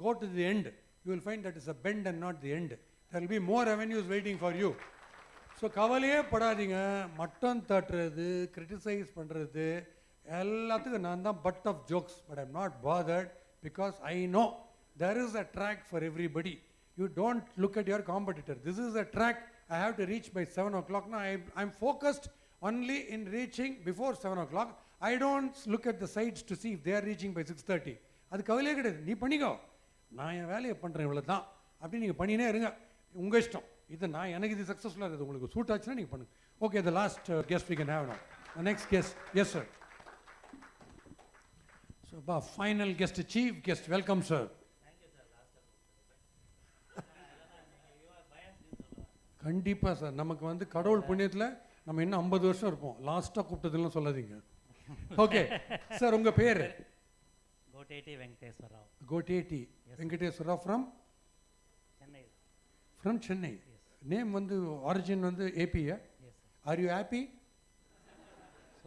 go to the end. you will find that it's a bend and not the end. There will be more avenues waiting for you. So கவலையே படாதீங்க. மட்டம் தட்டுறது, criticise பண்ணுறது எல்லாத்துக்கும் நான் தான் butt of jokes. But I'm not bothered because I know there is a track for everybody. You don't look at your competitor. This is a track I have to reach by 7 o'clock. Now I'm focused only in reaching before 7 o'clock. I don't look at the sides to see if they are reaching by 6:30. அது கவலையே கிடையாது. நீ பண்ணிக்கோ, நான் என் வேலையை பண்ணுறேன், இவ்வளோ தான் அப்படி நீங்கள் பண்ணினே இருங்க. உங்கள் இஷ்டம். இது நான் எனக்கு இது சக்ஸஸ்ஃபுல்லாக இருக்குது, உங்களுக்கு சூட் ஆச்சுன்னா நீங்கள் பண்ணுங்க. Okay, the last guest we can have now. The next guest. Yes sir. So final guest, chief guest, welcome sir. கண்டிப்பாக சார். நமக்கு வந்து கடவுள் புண்ணியத்தில் நம்ம இன்னும் 50 வருஷம் இருப்போம். லாஸ்ட்டாக கூப்பிட்டதுலாம் சொல்லாதீங்க. ஓகே சார், உங்கள் பேர்? Kotteti Venkateswararao. Kotteti Venkateswararao from Chennai. From Chennai. Name வந்து ஆரிஜின் வந்து ஏபியா? Are you happy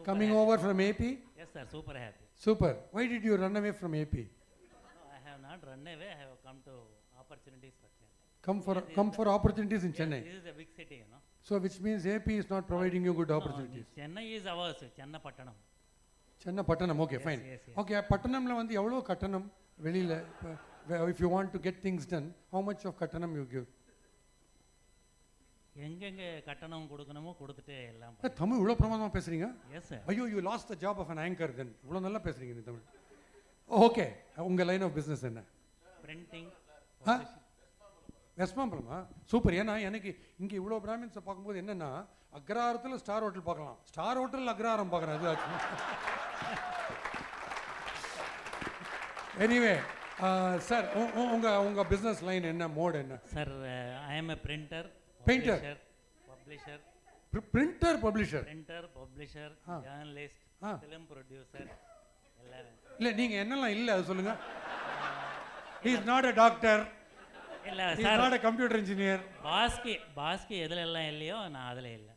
coming over from AP? Yes sir, super happy. Super. Why did you run away from AP? No, I have not run away. I have come to opportunities for Chennai. Come for opportunities in Chennai. This is a big city, you know. So which means AP is not providing you good opportunities. No, Chennai is ours. Chennapattanam. Chennapattanam. Okay, fine. Yes. Okay, Pattanamla வந்து எவ்வளவு கட்டணம் வெளியில? If you want to get things done, how much of கட்டணம் you give? எங்கெங்க கட்டணம் கொடுக்கணுமோ கொடுத்துட்டு எல்லாம். தமிழ் இவ்வளோ பிரமாதமாக பேசுறீங்க. Yes sir. ஐயோ, you lost the job of an anchor then. இவ்வளோ நல்லா பேசுறீங்க நீ தமிழ். ஓகே, உங்கள் லைன் ஆஃப் பிஸ்னஸ் என்ன? பிரிண்டிங். வெஸ்மாம்பலமா? சூப்பர். ஏன்னா எனக்கு இங்கே இவ்வளோ பிராமின்ஸை பார்க்கும்போது என்னென்னா, அக்ரஹாரத்தில் ஸ்டார் ஹோட்டல் பார்க்கலாம், ஸ்டார் ஹோட்டலில் அக்ரஹாரம் பார்க்குறேன். அது ஆச்சு. எனிவே சார், உங்கள் பிஸ்னஸ் லைன் என்ன, மோட் என்ன? Sir, I am a printer, Painter, publisher, printer, publisher, journalist, film producer, எல்லாமே. இல்ல நீங்க என்னெல்லாம் இல்ல அது சொல்லுங்க. He is not a doctor. இல்ல sir, he is not a computer engineer. Bhaski எதுல எல்லாம் இல்லையோ நான் அதுல இல்ல.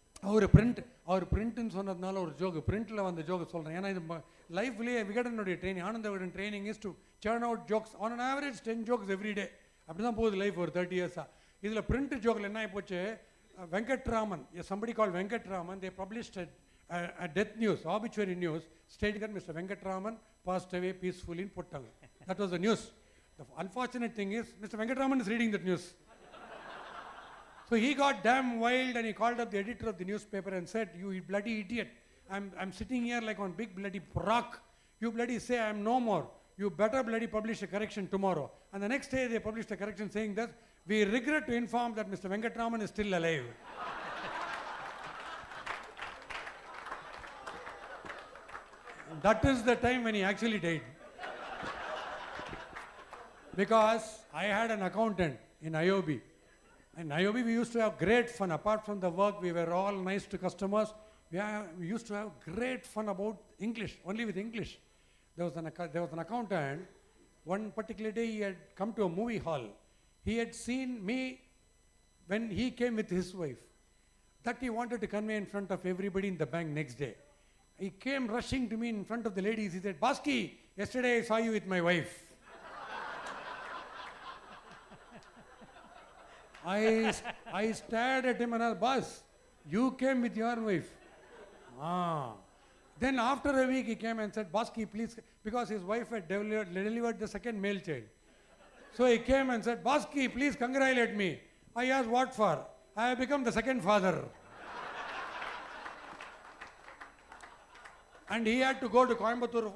அவர் பிரிண்ட்னு சொன்னதுனால ஒரு ஜோக், பிரிண்ட்ல வந்த ஜோக் சொல்றேன். ஏன்னா இது லைஃப்லயே விகடனுடைய training, Ananda Vikatan training is to churn out jokes on an average 10 jokes every day. அப்படிதான் போகுது லைஃப் ஒரு 30 இயர்ஸா. இதில் பிரிண்ட் ஜோக்கில் என்ன ஆகி போச்சு, Venkatraman, somebody called Venkatraman, they published a death news, obituary news, stating that Mr. Venkatraman passed away peacefully in போட்டாங்க. That was the news. The unfortunate thing is, Mr. Venkatraman is reading that news. So he got damn wild and he called up the editor of the newspaper and said, "You bloody idiot, I'm sitting here like on big bloody rock. You bloody say I'm no more. You better bloody publish a correction tomorrow." And the next day they published a correction saying that, "We regret to inform that Mr. Venkatraman is still alive." That is the time when he actually died. Because I had an accountant in IOB. In IOB we used to have great fun. Apart from the work, we were all nice to customers. We used to have great fun about English, only with English. There was an accountant. One particular day he had come to a movie hall. He had seen me when he came with his wife. That he wanted to convey in front of everybody in the bank next day. He came rushing to me in front of the ladies. He said, "Baski, yesterday I saw you with my wife." I stared at him and asked, "Boss, you came with your wife?" Then after a week he came and said, "Baski, please," because his wife had delivered the second male child. So he came and said, "Baski, please congratulate me." I asked, "What for?" "I have become the second father." And he had to go to Coimbatore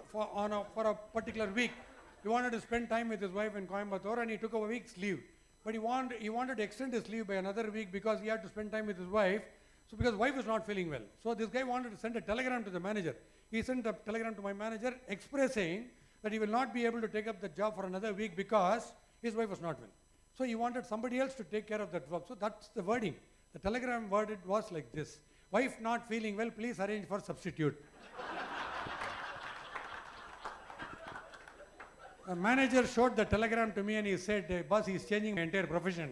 for a particular week. He wanted to spend time with his wife in Coimbatore and he took a week's leave. But he wanted to extend his leave by another week because he had to spend time with his wife. So because wife was not feeling well. So this guy wanted to send a telegram to the manager. He sent a telegram to my manager expressing that he will not be able to take up the job for another week because his wife was not well. So he wanted somebody else to take care of that work. So that's the wording. The telegram worded was like this: "Wife not feeling well, please arrange for substitute." The manager showed the telegram to me and he said, "Boss, he's changing my entire profession."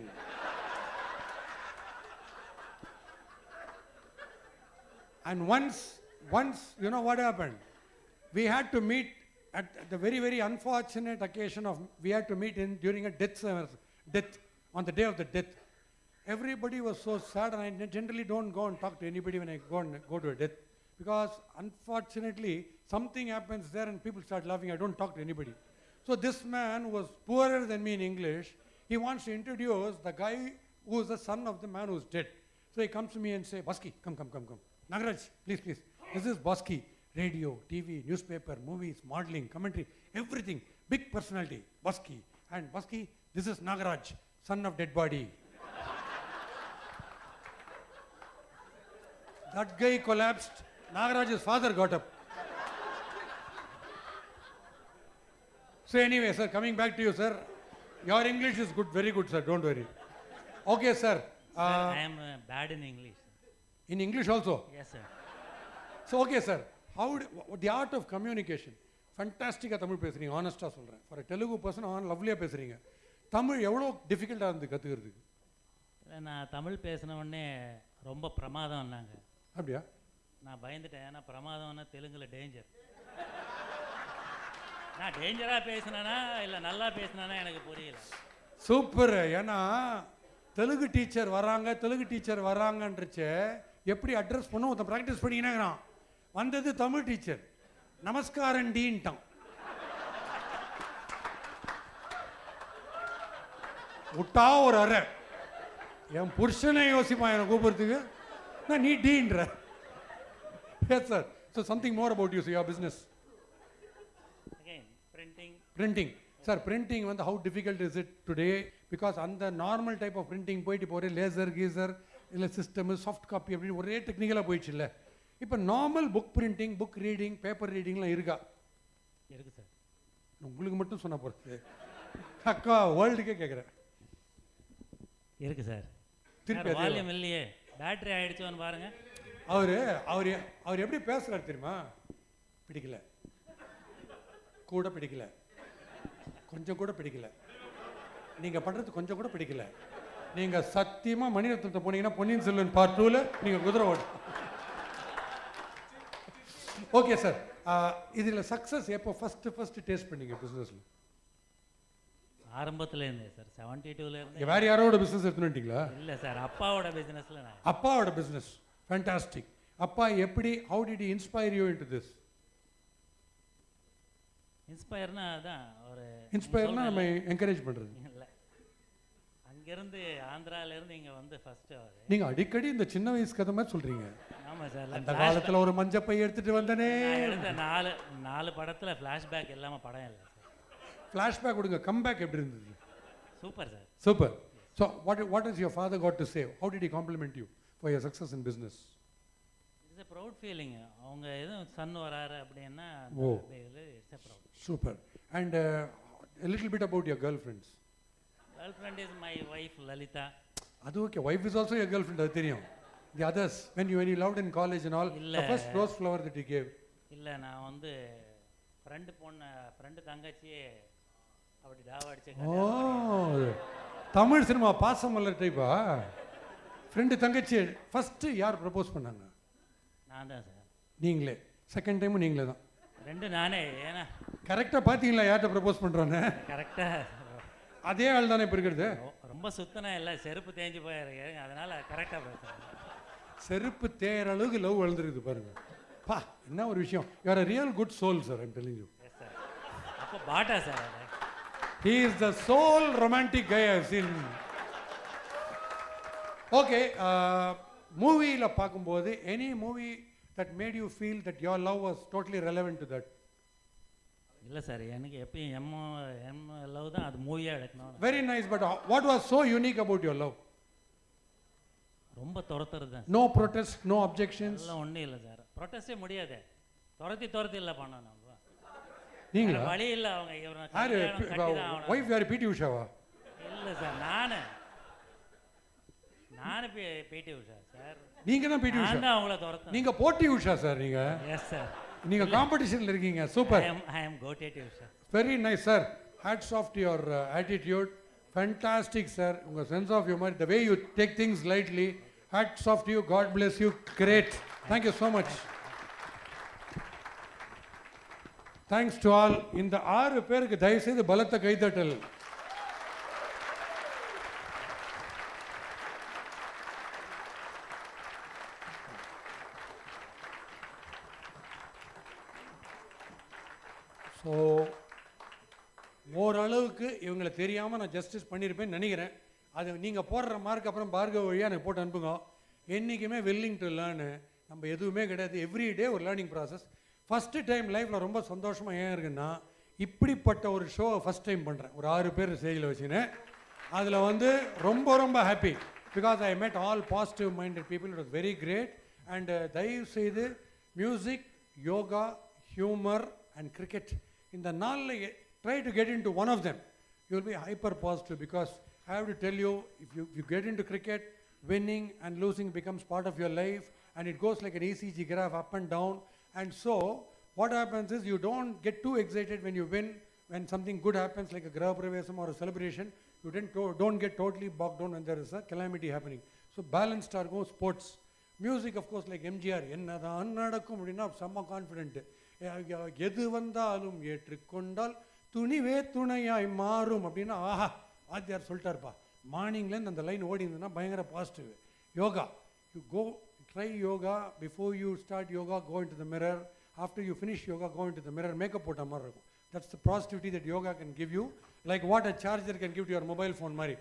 And once, you know what happened? We had to meet at the very, very unfortunate occasion of, we had to meet during a death, on the day of the death. Everybody was so sad, and I generally don't go and talk to anybody when I go to a death, because unfortunately something happens there and people start laughing. I don't talk to anybody. So this man was poorer than me in English. He wants to introduce the guy who is the son of the man who is dead. So he comes to me and say, Baski, come. Nagaraj, please. This is Baski. Radio, TV, newspaper, movies, modeling, commentary, everything. Big personality, Baski. And Baski, this is Nagaraj, son of dead body. That guy collapsed. Nagaraj's father got up. So anyway, sir, coming back to you, sir. Your English is good, very good, sir. Don't worry. Okay, sir. Sir, I am bad in English. In English also? Yes, sir. So, okay, sir. The art of communication. Fantastic Tamil பேசுறீங்க, honest சொல்றேன். For a Telugu person, lovely பேசுறீங்க. தமிழ் எவ்வளோ டிஃபிகல்ட்டாக இருந்து கற்றுக்கிறதுக்கு? நான் தமிழ் பேசின உடனே ரொம்ப பிரமாதம்னாங்க. அப்படியா? நான் பயந்துட்டேன். ஏன்னா பிரமாதம்னா தெலுங்குல டேஞ்சர். நான் டேஞ்சராக பேசினேனா இல்லை நல்லா பேசினேனா எனக்கு புரியல. சூப்பர். ஏன்னா தெலுங்கு டீச்சர் வராங்கன்றச்சே எப்படி அட்ரஸ் பண்ணும் ஒருத்தன் ப்ராக்டிஸ் பண்ணிக்கினாங்கிறான். வந்தது தமிழ் டீச்சர், நமஸ்காரண்டின்ட்டான். விட்டா ஒரு அறை. என் புருஷனை யோசிப்பான் என்னை கூப்பிட்றதுக்கு, நான் நீ டீன்ற. Yes sir. So something more about you, your business. Printing. Sir, printing வந்து how difficult is it today? Because அந்த நார்மல் டைப் ஆஃப் பிரிண்டிங் போயிட்டு இப்போ ஒரே லேசர் கீசர் இல்லை சிஸ்டம் சாஃப்ட் காப்பி அப்படின்னு ஒரே டெக்னிக்கலாக போயிடுச்சு இல்லை. இப்போ normal book printing, book reading, paper ரீடிங்லாம் இருக்கா? இருக்கு சார். உங்களுக்கு மட்டும் சொன்ன போகிறது அக்கா வேர்ல்டுக்கே கேட்குறேன். இருக்கு சார். திருப்பி வால்யூம் இல்லையே, பேட்டரி ஆயிடுச்சோன்னு பாருங்க. அவர் எப்படி பேசுகிறார் தெரியுமா? பிடிக்கல, கூட பிடிக்கல, கொஞ்சம் கூட பிடிக்கல, நீங்கள் பண்ணுறது கொஞ்சம் கூட பிடிக்கல. நீங்கள் சத்தியமாக மணிரத்னத்தை போனீங்கன்னா பொன்னியின் செல்வன் பார்ட் 2ல் நீங்கள் குதிரை ஓட. Okay sir. இதில் சக்ஸஸ் எப்போ ஃபஸ்ட்டு டேஸ்ட் பண்ணீங்க பிஸ்னஸில்? ஆரம்பத்தில் இருந்தேன் சார், 72ல இருந்து. வேறு யாரோட பிஸ்னஸ் எடுத்துன்னு வந்துட்டீங்களா? இல்லை சார், அப்பாவோட பிஸ்னஸில். அப்பாவோட பிஸ்னஸ். ஃபேண்டாஸ்டிக். அப்பா எப்படி, how did he inspire you into this? இன்ஸ்பயர்னா அதான் ஒரு இன்ஸ்பயர்னா நம்ம என்கரேஜ் பண்ணுறது இல்லை. அங்கேருந்து ஆந்திராவிலேருந்து இங்கே வந்து ஃபஸ்ட்டு நீங்கள் அடிக்கடி இந்த சின்ன வயசு கதை மாதிரி சொல்கிறீங்க. ஆமாம் சார். அந்த காலத்தில் ஒரு மஞ்சப்பை எடுத்துகிட்டு வந்தனே. எடுத்த நாலு படத்தில் ஃப்ளாஷ்பேக் இல்லாமல் படம் இல்லை சார். ஃப்ளாஷ்பேக் கொடுங்க. கம்பேக் எப்படி இருந்தது? Super sir. Super. So what is your father got to say? How did he compliment you for your success in business? It's a proud feeling. அவங்க எதுவும் சன் வராரு அப்படின்னா it's a proud. Super. And a little bit about your girlfriends. Girlfriend is my wife Lalita. Adu okay. Wife is also your girlfriend, adu theriyum. The others, when you loved in college and all, the first rose flower that you gave. இல்ல, நான் வந்து friend தங்கச்சியே அப்படி டாவடிச்சேன். ஓ, Tamil cinema Pasamalar டைப்பா? Friend தங்கச்சி first யார் propose பண்ணாங்க? நான் தான் சார். நீங்களே? செகண்ட் டைமும் நீங்களே தான்? ரெண்டு நானே. ஏன்னா கரெக்டாக பார்த்தீங்களா யார்கிட்ட ப்ரப்போஸ் பண்ணுறான்னு? கரெக்டாக அதே ஆள் தானே இப்போ இருக்கிறது? ரொம்ப சுத்தனா இல்லை, செருப்பு தேஞ்சு போயிருக்கு, அதனால் கரெக்டாக பேசுகிறேன். செருப்பு தேயிற அளவுக்கு லவ் வளர்ந்துருக்குது பாருங்க. பா, என்ன ஒரு விஷயம். You are a real good soul, sir, I'm telling you. Yes sir. அப்போ பாட்டா சார் அது. He is the sole romantic guy I've seen. Okay, மூவியில் பார்க்கும்போது any movie that made you feel that your love was totally relevant to that? இல்லை sir, எனக்கு எப்பயும் M love தான் அது மூவியாக எடுக்கணும். Very nice, but what was so unique about your love? ரொம்ப துரத்துறது தான். No protest, no objections? எல்லாம் ஒன்றும் இல்லை சார். ப்ரொட்டஸ்டே முடியாது. துரத்தி இல்லை பண்ணோம் நம்ம. நீங்களா? வழி இல்லை. அவங்க ஒய்ஃப் யார்? பிடி உஷாவா? இல்லை சார், நானு பிடி உஷா சார். நீங்க தான் பிடி உஷா? நான் அவங்கள துரத்து. நீங்க போட்டி உஷா சார். நீங்க? Yes sir. நீங்க காம்படிஷன்ல இருக்கீங்க. சூப்பர். ஐ அம் கோட்டேட்டிவ் sir. Very nice sir. Hats off to your attitude. Fantastic sir. உங்க sense of humour, the way you take things lightly. Hats off to you. God bless you. Great. Thank you so much. Thanks to all. இந்த 6 பேருக்கு தயவு செய்து பலத்த கைதட்டல். So ஓரளவுக்கு இவங்களை தெரியாமல் நான் ஜஸ்டிஸ் பண்ணியிருப்பேன்னு நினைக்கிறேன். அது நீங்கள் போடுற மார்க் அப்புறம் பார்கவ் வழியாக எனக்கு போட்டு அனுப்புங்க. என்றைக்குமே வில்லிங் டு லேர்னு நம்ம எதுவுமே கிடையாது. எவ்ரி டே ஒரு லேர்னிங் ப்ராசஸ். ஃபஸ்ட்டு டைம் லைஃப்பில் ரொம்ப சந்தோஷமாக ஏன் இருக்குன்னா, இப்படிப்பட்ட ஒரு ஷோவை ஃபஸ்ட் டைம் பண்ணுறேன். ஒரு 6 பேர் ஸ்டேஜில் வச்சுன்னு அதில் வந்து ரொம்ப ரொம்ப happy. Because I met all positive minded people. It was very great. And தயவு செய்து music, yoga, humour and cricket இந்த நாளில் try to get into one of them. You will be hyper positive, because I have to tell you, if you get into cricket, winning and losing becomes part of your life, and it goes like an ECG graph up and down. And so what happens is, you don't get too excited when you win. When something good happens like a graha pravesam or a celebration, you don't get totally bogged down when there is a calamity happening. So balanced are go sports. Music, of course, like MGR, என்னதான் நடக்கும் அப்படின்னா செம்ம confident. எது வந்தாலும் ஏற்றுக்கொண்டால் துணிவே துணையாய் மாறும் அப்படின்னா ஆஹா வாத்தியார் சொல்லிட்டார்ப்பா. மார்னிங்லேருந்து அந்த லைன் ஓடிந்ததுன்னா பயங்கர positive. Yoga, you go try yoga. Before you start yoga, go in to the mirror. After you finish yoga, go in to the mirror. Makeup போட்ட மாதிரி இருக்கும். That's the positivity that yoga can give you, like what a charger can give to your mobile phone மாதிரி.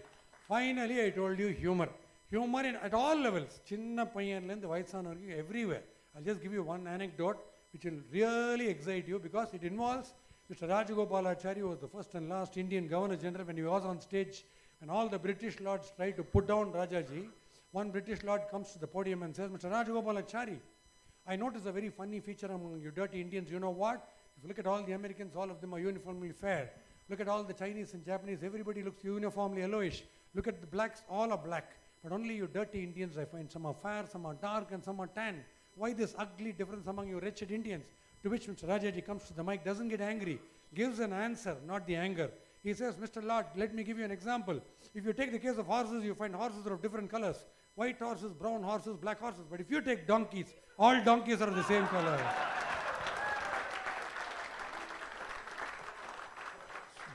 Finally I told you humour. Humour in at all levels, சின்ன பையன்லேருந்து வயசான வரைக்கும் everywhere. I'll just give you one anecdote which will really excite you, because it involves Mr. Rajagopalachari, who was the first and last Indian Governor General. When he was on stage, when all the British lords tried to put down Rajaji, one British lord comes to the podium and says, Mr. Rajagopalachari, I notice a very funny feature among you dirty Indians. You know what? If you look at all the Americans, all of them are uniformly fair. Look at all the Chinese and Japanese, everybody looks uniformly yellowish. Look at the blacks, all are black. But only you dirty Indians, I find some are fair, some are dark, and some are tan. Why this ugly difference among you wretched Indians? To which Mr. Rajaji comes to the mic, doesn't get angry, gives an answer, not the anger. He says, Mr. Lord, let me give you an example. If you take the case of horses, you find horses are of different colors. White horses, brown horses, black horses. But if you take donkeys, all donkeys are of the same color.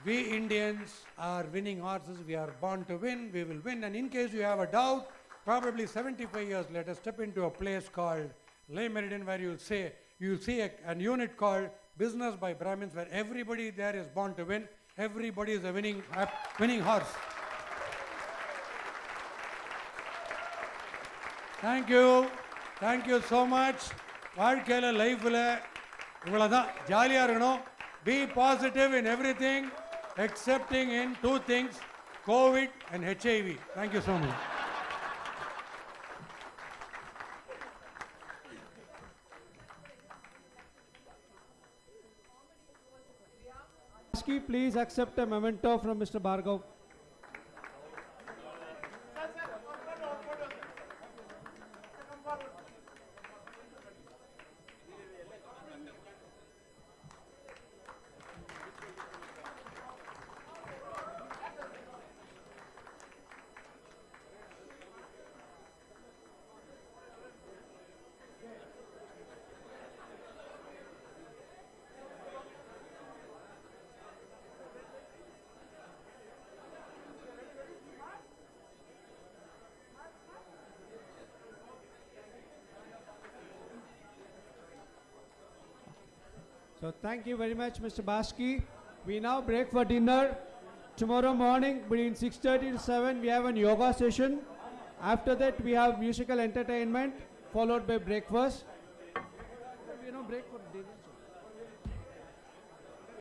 We Indians are winning horses. We are born to win. We will win. And in case you have a doubt, probably 75 years later, step into a place called Lay Meridian, where you'll see an unit called Business by Brahmins, where everybody there is born to win. Everybody is a winning horse. Thank you. Thank you so much. வாழ்க்கையில லைஃப்ல இவ்வளவுதான், ஜாலியா இருக்கணும். Be positive in everything, excepting in 2 things, COVID and HIV. Thank you so much. Please accept a memento from Mr. Bhargav. So thank you very much, Mr. Baski. We now break for dinner. Tomorrow morning between 6:30 to 7 we have a yoga session. After that we have musical entertainment followed by breakfast. Breakfast.